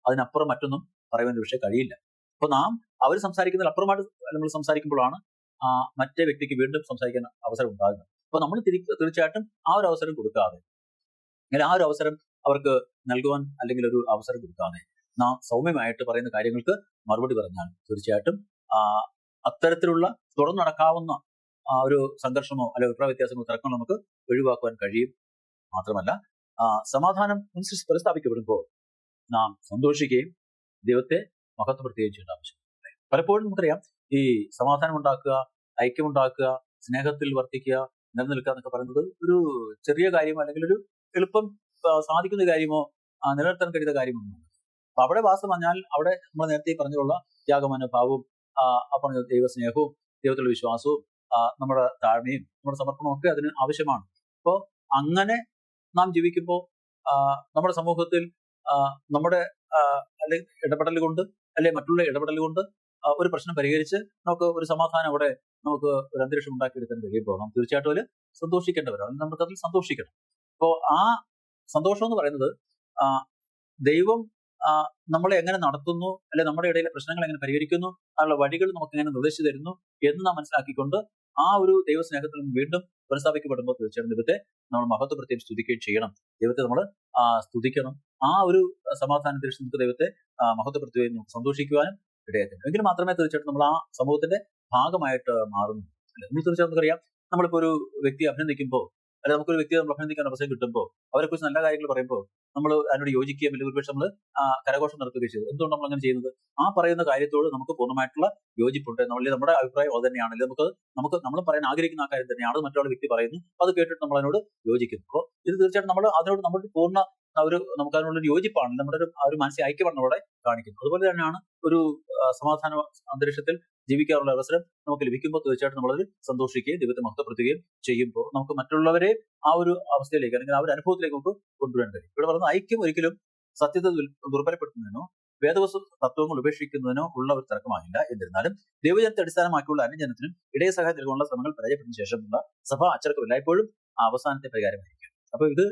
Speaker 1: അതിനപ്പുറം മറ്റൊന്നും പറയുവാൻ ഒരു വിഷയം കഴിയില്ല. അപ്പൊ നാം അവർ സംസാരിക്കുന്നതിൽ അപ്പുറമായിട്ട് നമ്മൾ സംസാരിക്കുമ്പോഴാണ് മറ്റേ വ്യക്തിക്ക് വീണ്ടും സംസാരിക്കാൻ അവസരം ഉണ്ടാകുന്നത്. അപ്പൊ നമ്മൾ തീർച്ചയായിട്ടും ആ ഒരു അവസരം കൊടുക്കാതെ, അല്ലെങ്കിൽ ആ ഒരു അവസരം അവർക്ക് നൽകുവാൻ അല്ലെങ്കിൽ ഒരു അവസരം കൊടുക്കാതെ നാം സൗമ്യമായിട്ട് പറയുന്ന കാര്യങ്ങൾക്ക് മറുപടി പറഞ്ഞാൽ തീർച്ചയായിട്ടും അത്തരത്തിലുള്ള തുടർന്ന് നടക്കാവുന്ന ഒരു സംഘർഷമോ അല്ലെങ്കിൽ അഭിപ്രായ വ്യത്യാസങ്ങളോ തർക്കങ്ങളോ നമുക്ക് ഒഴിവാക്കുവാൻ കഴിയും. മാത്രമല്ല സമാധാനം പുനഃസ്ഥാപിക്കപ്പെടുമ്പോൾ നാം സന്തോഷിക്കുകയും ദൈവത്തെ മഹത്വപ്പെടുത്തുകയും ചെയ്യേണ്ട ആവശ്യം. പലപ്പോഴും നമുക്കറിയാം, ഈ സമാധാനം ഉണ്ടാക്കുക, ഐക്യമുണ്ടാക്കുക, സ്നേഹത്തിൽ വർത്തിക്കുക, നിലനിൽക്കുക എന്നൊക്കെ പറയുന്നത് ഒരു ചെറിയ കാര്യമോ അല്ലെങ്കിൽ ഒരു എളുപ്പം സാധിക്കുന്ന കാര്യമോ നിലനിർത്താൻ കഴിയുന്ന കാര്യമൊന്നുമല്ല. അപ്പൊ അവിടെ വാസം പറഞ്ഞാൽ അവിടെ നമ്മൾ നേരത്തെ പറഞ്ഞുള്ള ത്യാഗമനോഭാവവും പറഞ്ഞ ദൈവസ്നേഹവും ദൈവത്തിലുള്ള വിശ്വാസവും നമ്മുടെ താഴ്മയും നമ്മുടെ സമർപ്പണവും ഒക്കെ അതിന് ആവശ്യമാണ്. അപ്പോൾ അങ്ങനെ നാം ജീവിക്കുമ്പോൾ നമ്മുടെ സമൂഹത്തിൽ നമ്മുടെ അല്ലെങ്കിൽ ഇടപെടൽ കൊണ്ട് അല്ലെങ്കിൽ മറ്റുള്ള ഇടപെടൽ കൊണ്ട് ഒരു പ്രശ്നം പരിഹരിച്ച് നമുക്ക് ഒരു സമാധാനം അവിടെ നമുക്ക് ഒരു അന്തരീക്ഷം ഉണ്ടാക്കിയെടുക്കാൻ കഴിയുമ്പോൾ നാം തീർച്ചയായിട്ടും അതിൽ സന്തോഷിക്കേണ്ടവരാണ്. നമുക്ക് അതിൽ സന്തോഷിക്കണം. അപ്പോൾ ആ സന്തോഷം എന്ന് പറയുന്നത് ദൈവം നമ്മളെ എങ്ങനെ നടത്തുന്നു, അല്ലെ നമ്മുടെ ഇടയിലെ പ്രശ്നങ്ങൾ എങ്ങനെ പരിഹരിക്കുന്നു, അതിനുള്ള വഴികൾ നമുക്ക് എങ്ങനെ നിർദ്ദേശിച്ചു തരുന്നു എന്ന് നാം മനസ്സിലാക്കിക്കൊണ്ട് ആ ഒരു ദൈവസ്നേഹത്തിൽ നിന്ന് വീണ്ടും പുനഃസ്ഥാപിക്കപ്പെടുമ്പോൾ തീർച്ചയായും ദൈവത്തെ നമ്മൾ മഹത്വപ്പെടുത്തുകയും സ്തുതിക്കുകയും ചെയ്യണം. ദൈവത്തെ നമ്മൾ സ്തുതിക്കണം. ആ ഒരു സമാധാന അന്തരീക്ഷം നമുക്ക് ദൈവത്തെ മഹത്വപ്പെടുത്തുകയും നമുക്ക് സന്തോഷിക്കുവാനും ഇടയാക്കണം. എങ്കിൽ മാത്രമേ തീർച്ചയായിട്ടും നമ്മൾ ആ സമൂഹത്തിന്റെ ഭാഗമായിട്ട് മാറുന്നു. അല്ലെ, നമ്മൾ തീർച്ചയായിട്ടും നമുക്കറിയാം, നമ്മളിപ്പോ ഒരു വ്യക്തിയെ അഭിനന്ദിക്കുമ്പോൾ, അല്ലെങ്കിൽ നമുക്കൊരു വ്യക്തിയെ നമ്മൾ അഭിനന്ദിക്കാൻ അവസരം കിട്ടുമ്പോൾ, അവരെ കുറിച്ച് നല്ല കാര്യങ്ങൾ പറയുമ്പോൾ നമ്മൾ അതിനോട് യോജിക്കുകയും അല്ലെങ്കിൽ ഒരുപക്ഷെ നമ്മൾ കരഘോഷം നടത്തുകയും ചെയ്തു. എന്തുകൊണ്ട് നമ്മൾ അങ്ങനെ ചെയ്യുന്നത്? ആ പറയുന്ന കാര്യത്തോട് നമുക്ക് പൂർണ്ണമായിട്ടുള്ള യോജിപ്പുണ്ട്, നമ്മുടെ അഭിപ്രായം അത് തന്നെയാണ്, നമുക്ക് നമ്മൾ പറയാൻ ആഗ്രഹിക്കുന്ന ആ കാര്യം തന്നെയാണ്, അത് മറ്റൊരു വ്യക്തി പറയുന്നു, അത് കേട്ടിട്ട് നമ്മൾ അതിനോട് യോജിക്കുന്നു. അപ്പോൾ ഇത് തീർച്ചയായിട്ടും നമ്മൾ അതിനോട് നമ്മുടെ പൂർണ്ണ നമുക്ക് അതിനുള്ളൊരു യോജിപ്പാണ്, നമ്മുടെ ഒരു മാനസിക ഐക്യമാണ് അവിടെ കാണിക്കുന്നത്. അതുപോലെ തന്നെയാണ് ഒരു സമാധാന അന്തരീക്ഷത്തിൽ ജീവിക്കാനുള്ള അവസരം നമുക്ക് ലഭിക്കുമ്പോൾ തീർച്ചയായിട്ടും നമ്മളതിൽ സന്തോഷിക്കുകയും ദൈവത്തെ മഹത്വപ്പെടുത്തുകയും ചെയ്യുമ്പോൾ നമുക്ക് മറ്റുള്ളവരെ ആ ഒരു അവസ്ഥയിലേക്ക് അല്ലെങ്കിൽ ആ ഒരു അനുഭവത്തിലേക്ക് നമുക്ക് കൊണ്ടുവരാൻ കഴിയും. ഇവിടെ പറയുന്ന ഐക്യം ഒരിക്കലും സത്യത്തെ ദുർബലപ്പെടുത്തുന്നതിനോ വേദവസ്തു തത്വങ്ങൾ ഉപേക്ഷിക്കുന്നതിനോ ഉള്ള ഒരു തർക്കമാകില്ല. എന്നിരുന്നാലും ദൈവജനത്തെ അടിസ്ഥാനമാക്കിയുള്ള അന്യജനത്തിനും ഇടയ സഹായം നൽകാനുള്ള ശ്രമങ്ങൾ പരാജയപ്പെട്ടതിനു ശേഷമുള്ള സഭ അച്ചടക്കം എല്ലായ്പ്പോഴും അവസാനത്തെ പരിഹാരമായിരിക്കും. അപ്പൊ ഇത്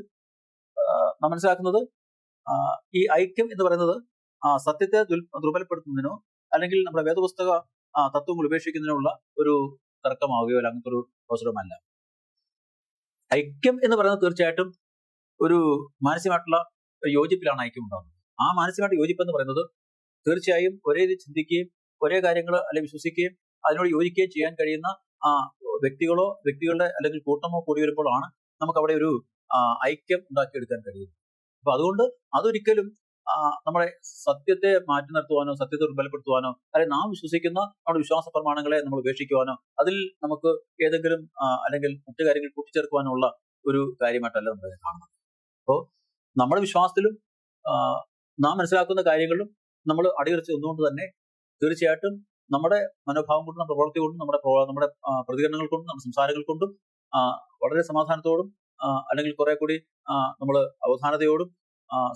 Speaker 1: നാം മനസ്സിലാക്കുന്നത് ഈ ഐക്യം എന്ന് പറയുന്നത് സത്യത്തെ ദുർബലപ്പെടുത്തുന്നതിനോ അല്ലെങ്കിൽ നമ്മുടെ വേദപുസ്തക തത്വങ്ങൾ ഉപേക്ഷിക്കുന്നതിനോ ഉള്ള ഒരു തർക്കമാവുകയോ അല്ല, അങ്ങനത്തെ ഒരു അവസരമല്ല. ഐക്യം എന്ന് പറയുന്നത് തീർച്ചയായിട്ടും ഒരു മാനസികമായിട്ടുള്ള യോജിപ്പിലാണ് ഐക്യം ഉണ്ടാകുന്നത്. ആ മാനസികമായിട്ട് യോജിപ്പ് എന്ന് പറയുന്നത് തീർച്ചയായും ഒരേ ഇത് ചിന്തിക്കുകയും ഒരേ കാര്യങ്ങൾ അല്ലെങ്കിൽ വിശ്വസിക്കുകയും അതിനോട് യോജിക്കുകയും ചെയ്യാൻ കഴിയുന്ന വ്യക്തികളുടെ അല്ലെങ്കിൽ കൂട്ടമോ കൂടി വരുമ്പോഴാണ് നമുക്ക് അവിടെ ഒരു ഐക്യം ഉണ്ടാക്കിയെടുക്കാൻ കഴിയുന്നത്. അപ്പൊ അതുകൊണ്ട് അതൊരിക്കലും നമ്മുടെ സത്യത്തെ മാറ്റി നിർത്തുവാനോ സത്യത്തെ ദുർബലപ്പെടുത്തുവാനോ അല്ലെങ്കിൽ നാം വിശ്വസിക്കുന്ന നമ്മുടെ വിശ്വാസ പ്രമാണങ്ങളെ നമ്മൾ ഉപേക്ഷിക്കുവാനോ അതിൽ നമുക്ക് ഏതെങ്കിലും അല്ലെങ്കിൽ മറ്റു കാര്യങ്ങൾ കൂട്ടിച്ചേർക്കുവാനോ ഉള്ള ഒരു കാര്യമായിട്ടല്ല നമ്മൾ കാണുന്നത്. അപ്പോൾ നമ്മുടെ വിശ്വാസത്തിലും നാം മനസ്സിലാക്കുന്ന കാര്യങ്ങളിലും നമ്മൾ അടിയുറച്ച് നിന്നുകൊണ്ട് തന്നെ തീർച്ചയായിട്ടും നമ്മുടെ മനോഭാവം കൊണ്ടും നമ്മുടെ പ്രവൃത്തി കൊണ്ടും നമ്മുടെ പ്രതികരണങ്ങൾ കൊണ്ടും നമ്മുടെ സംസാരങ്ങൾ കൊണ്ടും വളരെ സമാധാനത്തോടും അല്ലെങ്കിൽ കുറെ കൂടി നമ്മൾ അവധാനതയോടും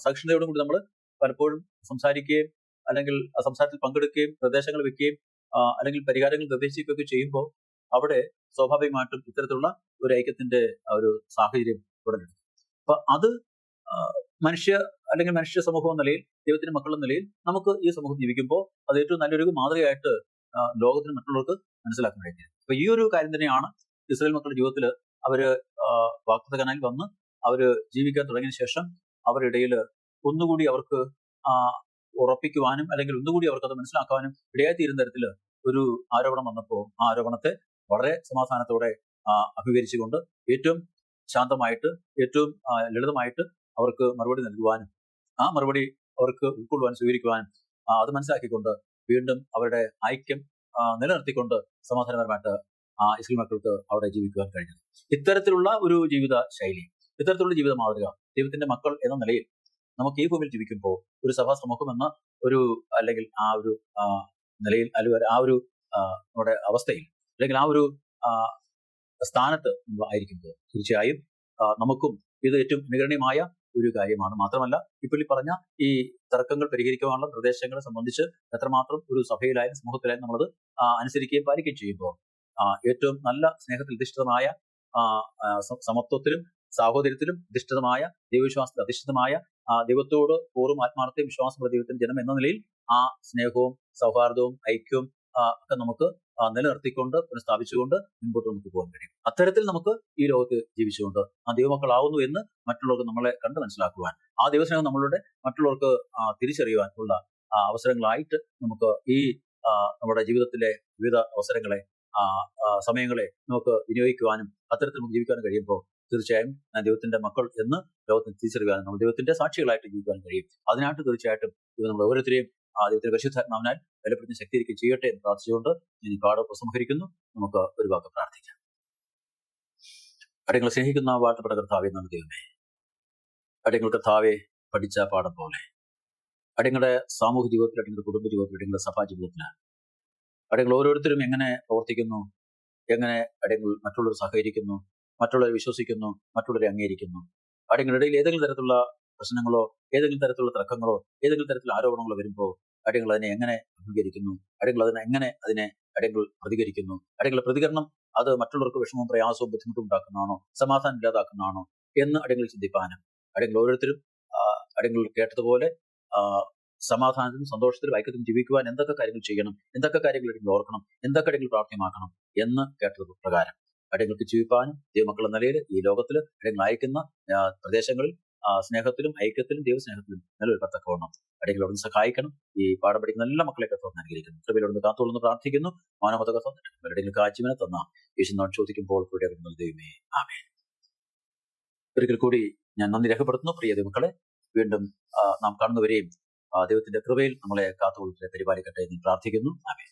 Speaker 1: സഹിഷ്ണുതയോടും കൂടി നമ്മൾ പലപ്പോഴും സംസാരിക്കുകയും അല്ലെങ്കിൽ ആ സംസാരത്തിൽ പങ്കെടുക്കുകയും നിർദ്ദേശങ്ങൾ വെക്കുകയും അല്ലെങ്കിൽ പരിഹാരങ്ങൾ നിർദ്ദേശിക്കുകയൊക്കെ ചെയ്യുമ്പോൾ അവിടെ സ്വാഭാവികമായിട്ടും ഇത്തരത്തിലുള്ള ഒരു ഐക്യത്തിന്റെ ഒരു സാഹചര്യം ഉടലെടുക്കും. അപ്പൊ അത് മനുഷ്യ സമൂഹം എന്ന നിലയിൽ ദൈവത്തിന്റെ മക്കളുടെ നിലയിൽ നമുക്ക് ഈ സമൂഹം ജീവിക്കുമ്പോൾ അത് ഏറ്റവും നല്ലൊരു മാതൃകയായിട്ട് ലോകത്തിന് മറ്റുള്ളവർക്ക് മനസ്സിലാക്കാൻ കഴിയും. അപ്പൊ ഈ ഒരു കാര്യം തന്നെയാണ് ഇസ്രായേൽ മക്കളുടെ ജീവിതത്തിൽ അവര് വാഗ്ദത്ത കനാനിൽ വന്ന് അവര് ജീവിക്കാൻ തുടങ്ങിയ ശേഷം അവരുടെ ഇടയിൽ ഒന്നുകൂടി അവർക്ക് ഉറപ്പിക്കുവാനും അല്ലെങ്കിൽ ഒന്നുകൂടി അവർക്ക് അത് മനസ്സിലാക്കാനും ഇടയായിത്തീരുന്ന തരത്തിൽ ഒരു ആരോപണം വന്നപ്പോൾ ആ ആരോപണത്തെ വളരെ സമാധാനത്തോടെ അഭിമുഖീകരിച്ചുകൊണ്ട് ഏറ്റവും ശാന്തമായിട്ട് ഏറ്റവും ലളിതമായിട്ട് അവർക്ക് മറുപടി നൽകുവാനും ആ മറുപടി അവർക്ക് ഉൾക്കൊള്ളുവാനും സ്വീകരിക്കുവാനും അത് മനസ്സിലാക്കിക്കൊണ്ട് വീണ്ടും അവരുടെ ഐക്യം നിലനിർത്തിക്കൊണ്ട് സമാധാനപരമായിട്ട് ഇസ്രായേൽ മക്കൾക്ക് അവിടെ ജീവിക്കുവാൻ കഴിഞ്ഞത്. ഇത്തരത്തിലുള്ള ഒരു ജീവിത ശൈലി, ഇത്തരത്തിലുള്ള ജീവിത മാതൃക ദൈവത്തിന്റെ മക്കൾ എന്ന നിലയിൽ നമുക്ക് ഈ ഭൂമിയിൽ ജീവിക്കുമ്പോൾ ഒരു സഭാ സമൂഹം എന്ന ഒരു അല്ലെങ്കിൽ ആ ഒരു നിലയിൽ അല്ലെങ്കിൽ ആ ഒരു നമ്മുടെ അവസ്ഥയിൽ അല്ലെങ്കിൽ ആ ഒരു സ്ഥാനത്ത് ആയിരിക്കുമ്പോൾ തീർച്ചയായും നമുക്കും ഇത് ഏറ്റവും അനുകരണീയമായ ഒരു കാര്യമാണ്. മാത്രമല്ല ഇപ്പോൾ ഈ പറഞ്ഞ ഈ തർക്കങ്ങൾ പരിഹരിക്കുവാനുള്ള നിർദ്ദേശങ്ങളെ സംബന്ധിച്ച് എത്രമാത്രം ഒരു സഭയിലായാലും സമൂഹത്തിലായാലും നമ്മളത് അനുസരിക്കുകയും പാലിക്കുകയും ചെയ്യുമ്പോൾ ഏറ്റവും നല്ല സ്നേഹത്തിൽ അധിഷ്ഠിതമായ സമത്വത്തിലും സാഹോദര്യത്തിലും അധിഷ്ഠിതമായ ദൈവവിശ്വാസത്തിൽ അധിഷ്ഠിതമായ ദൈവത്തോട് പൂർവ്വം ആത്മാർത്ഥയും വിശ്വാസമുള്ള ദൈവത്തിന്റെ ജനം എന്ന നിലയിൽ ആ സ്നേഹവും സൗഹാർദ്ദവും ഐക്യവും ഒക്കെ നമുക്ക് നിലനിർത്തിക്കൊണ്ട് പുനഃസ്ഥാപിച്ചുകൊണ്ട് മുൻപോട്ട് നമുക്ക് പോകാൻ കഴിയും. അത്തരത്തിൽ നമുക്ക് ഈ ലോകത്ത് ജീവിച്ചുകൊണ്ട് ആ ദൈവമക്കളാവുന്നു എന്ന് മറ്റുള്ളവർക്ക് നമ്മളെ കണ്ട് മനസ്സിലാക്കുവാൻ, ആ ദൈവസ്നേഹം നമ്മളുടെ മറ്റുള്ളവർക്ക് തിരിച്ചറിയുവാൻ ഉള്ള അവസരങ്ങളായിട്ട് നമുക്ക് ഈ നമ്മുടെ ജീവിതത്തിലെ വിവിധ അവസരങ്ങളെ സമയങ്ങളെ നമുക്ക് വിനിയോഗിക്കുവാനും അത്തരത്തിൽ നമുക്ക് ജീവിക്കാനും കഴിയുമ്പോൾ തീർച്ചയായും ദൈവത്തിന്റെ മക്കൾ എന്ന് ലോകത്തിന് തിരിച്ചറിയാനും നമ്മൾ ദൈവത്തിന്റെ സാക്ഷികളായിട്ട് ജീവിക്കാൻ കഴിയും. അതിനായിട്ട് തീർച്ചയായിട്ടും ഇത് നമ്മൾ ഓരോരുത്തരെയും ദൈവത്തിന്റെ പരിശുദ്ധാത്മാവിനാൽ ബലപ്പെടുന്ന ശക്തിയിരിക്കും ചെയ്യട്ടെ എന്ന് പ്രാർത്ഥിച്ചുകൊണ്ട് ഞാൻ ഈ പാഠം ഉപസംഹരിക്കുന്നു. നമുക്ക് ഒരു വാക്ക് പ്രാർത്ഥിക്കാം. അടിയങ്ങളെ സ്നേഹിക്കുന്ന വാഴ്ത്തപ്പെട്ട കർത്താവേ, നല്ല ദൈവമേ, അടിയങ്ങൾ കർത്താവെ പഠിച്ച പാഠം പോലെ അടിയങ്ങളുടെ സാമൂഹ്യ ജീവിതത്തിൽ, അടിയങ്ങളുടെ കുടുംബ ജീവിതത്തിൽ, അടിയങ്ങളുടെ സഭാ ജീവിതത്തിൽ അടിയങ്ങൾ ഓരോരുത്തരും എങ്ങനെ പ്രവർത്തിക്കുന്നു, എങ്ങനെ അടിയങ്ങൾ മറ്റുള്ളവർ സഹകരിക്കുന്നു, മറ്റുള്ളവരെ വിശ്വസിക്കുന്നു, മറ്റുള്ളവരെ അംഗീകരിക്കുന്നു. അടിയങ്ങളുടെ ഇടയിൽ ഏതെങ്കിലും തരത്തിലുള്ള പ്രശ്നങ്ങളോ ഏതെങ്കിലും തരത്തിലുള്ള തർക്കങ്ങളോ ഏതെങ്കിലും തരത്തിലുള്ള ആരോപണങ്ങളോ വരുമ്പോൾ അടിയങ്ങൾ അതിനെ എങ്ങനെ അംഗീകരിക്കുന്നു, അടിയങ്ങൾ അതിനെ അടിയങ്ങൾ പ്രതികരിക്കുന്നു. അടിയങ്ങളുടെ പ്രതികരണം അത് മറ്റുള്ളവർക്ക് വിഷമവും പ്രയാസവും ബുദ്ധിമുട്ടും ഉണ്ടാക്കുന്നതാണോ, സമാധാനം ഇല്ലാതാക്കുന്നതാണോ എന്ന് അടിയങ്ങൾ ചിന്തിപ്പാനും അടിയങ്ങൾ ഓരോരുത്തരും അടിയങ്ങൾ കേട്ടതുപോലെ സമാധാനത്തിലും സന്തോഷത്തിലും ഐക്യത്തിലും ജീവിക്കുവാൻ എന്തൊക്കെ കാര്യങ്ങൾ ചെയ്യണം, എന്തൊക്കെ കാര്യങ്ങൾ അടിയങ്ങൾ ഓർക്കണം, എന്തൊക്കെ അടിയങ്ങൾ പ്രാർത്ഥ്യമാക്കണം എന്ന് കേട്ടത് പ്രകാരം അടിയങ്ങൾക്ക് ജീവിപ്പാനും ദൈവമക്കളുടെ നിലയിൽ ഈ ലോകത്തിൽ അടിയങ്ങൾ അയക്കുന്ന പ്രദേശങ്ങളിൽ സ്നേഹത്തിലും ഐക്യത്തിലും ദൈവസ്നേഹത്തിലും നിലനിൽക്കത്തക്കവണ്ണം അടിയങ്ങളോട് സഹായിക്കണം. ഈ പാഠം പഠിക്കുന്ന എല്ലാ മക്കളെ കർത്താവ് അനുഗ്രഹിക്കുന്നു. കൃപയിലോട് കാത്തോളെന്ന് പ്രാർത്ഥിക്കുന്നു. മാനവത കർത്താവ് കാഴ്ചവിനെ തന്ന യേശുനാൾ ചോദിക്കുമ്പോൾ കൂടെ ദൈവമേ, ആമേൻ. ഒരിക്കൽ കൂടി ഞാൻ നന്ദി രേഖപ്പെടുത്തുന്നു. പ്രിയ ദൈവമക്കളെ, വീണ്ടും നാം കാണുന്നവരെയും ദൈവത്തിന്റെ കൃപയിൽ നമ്മളെ കാത്തുകൊള്ളട്ടെ, പരിപാലിക്കട്ടെ എന്ന് പ്രാർത്ഥിക്കുന്നു. ആമേൻ.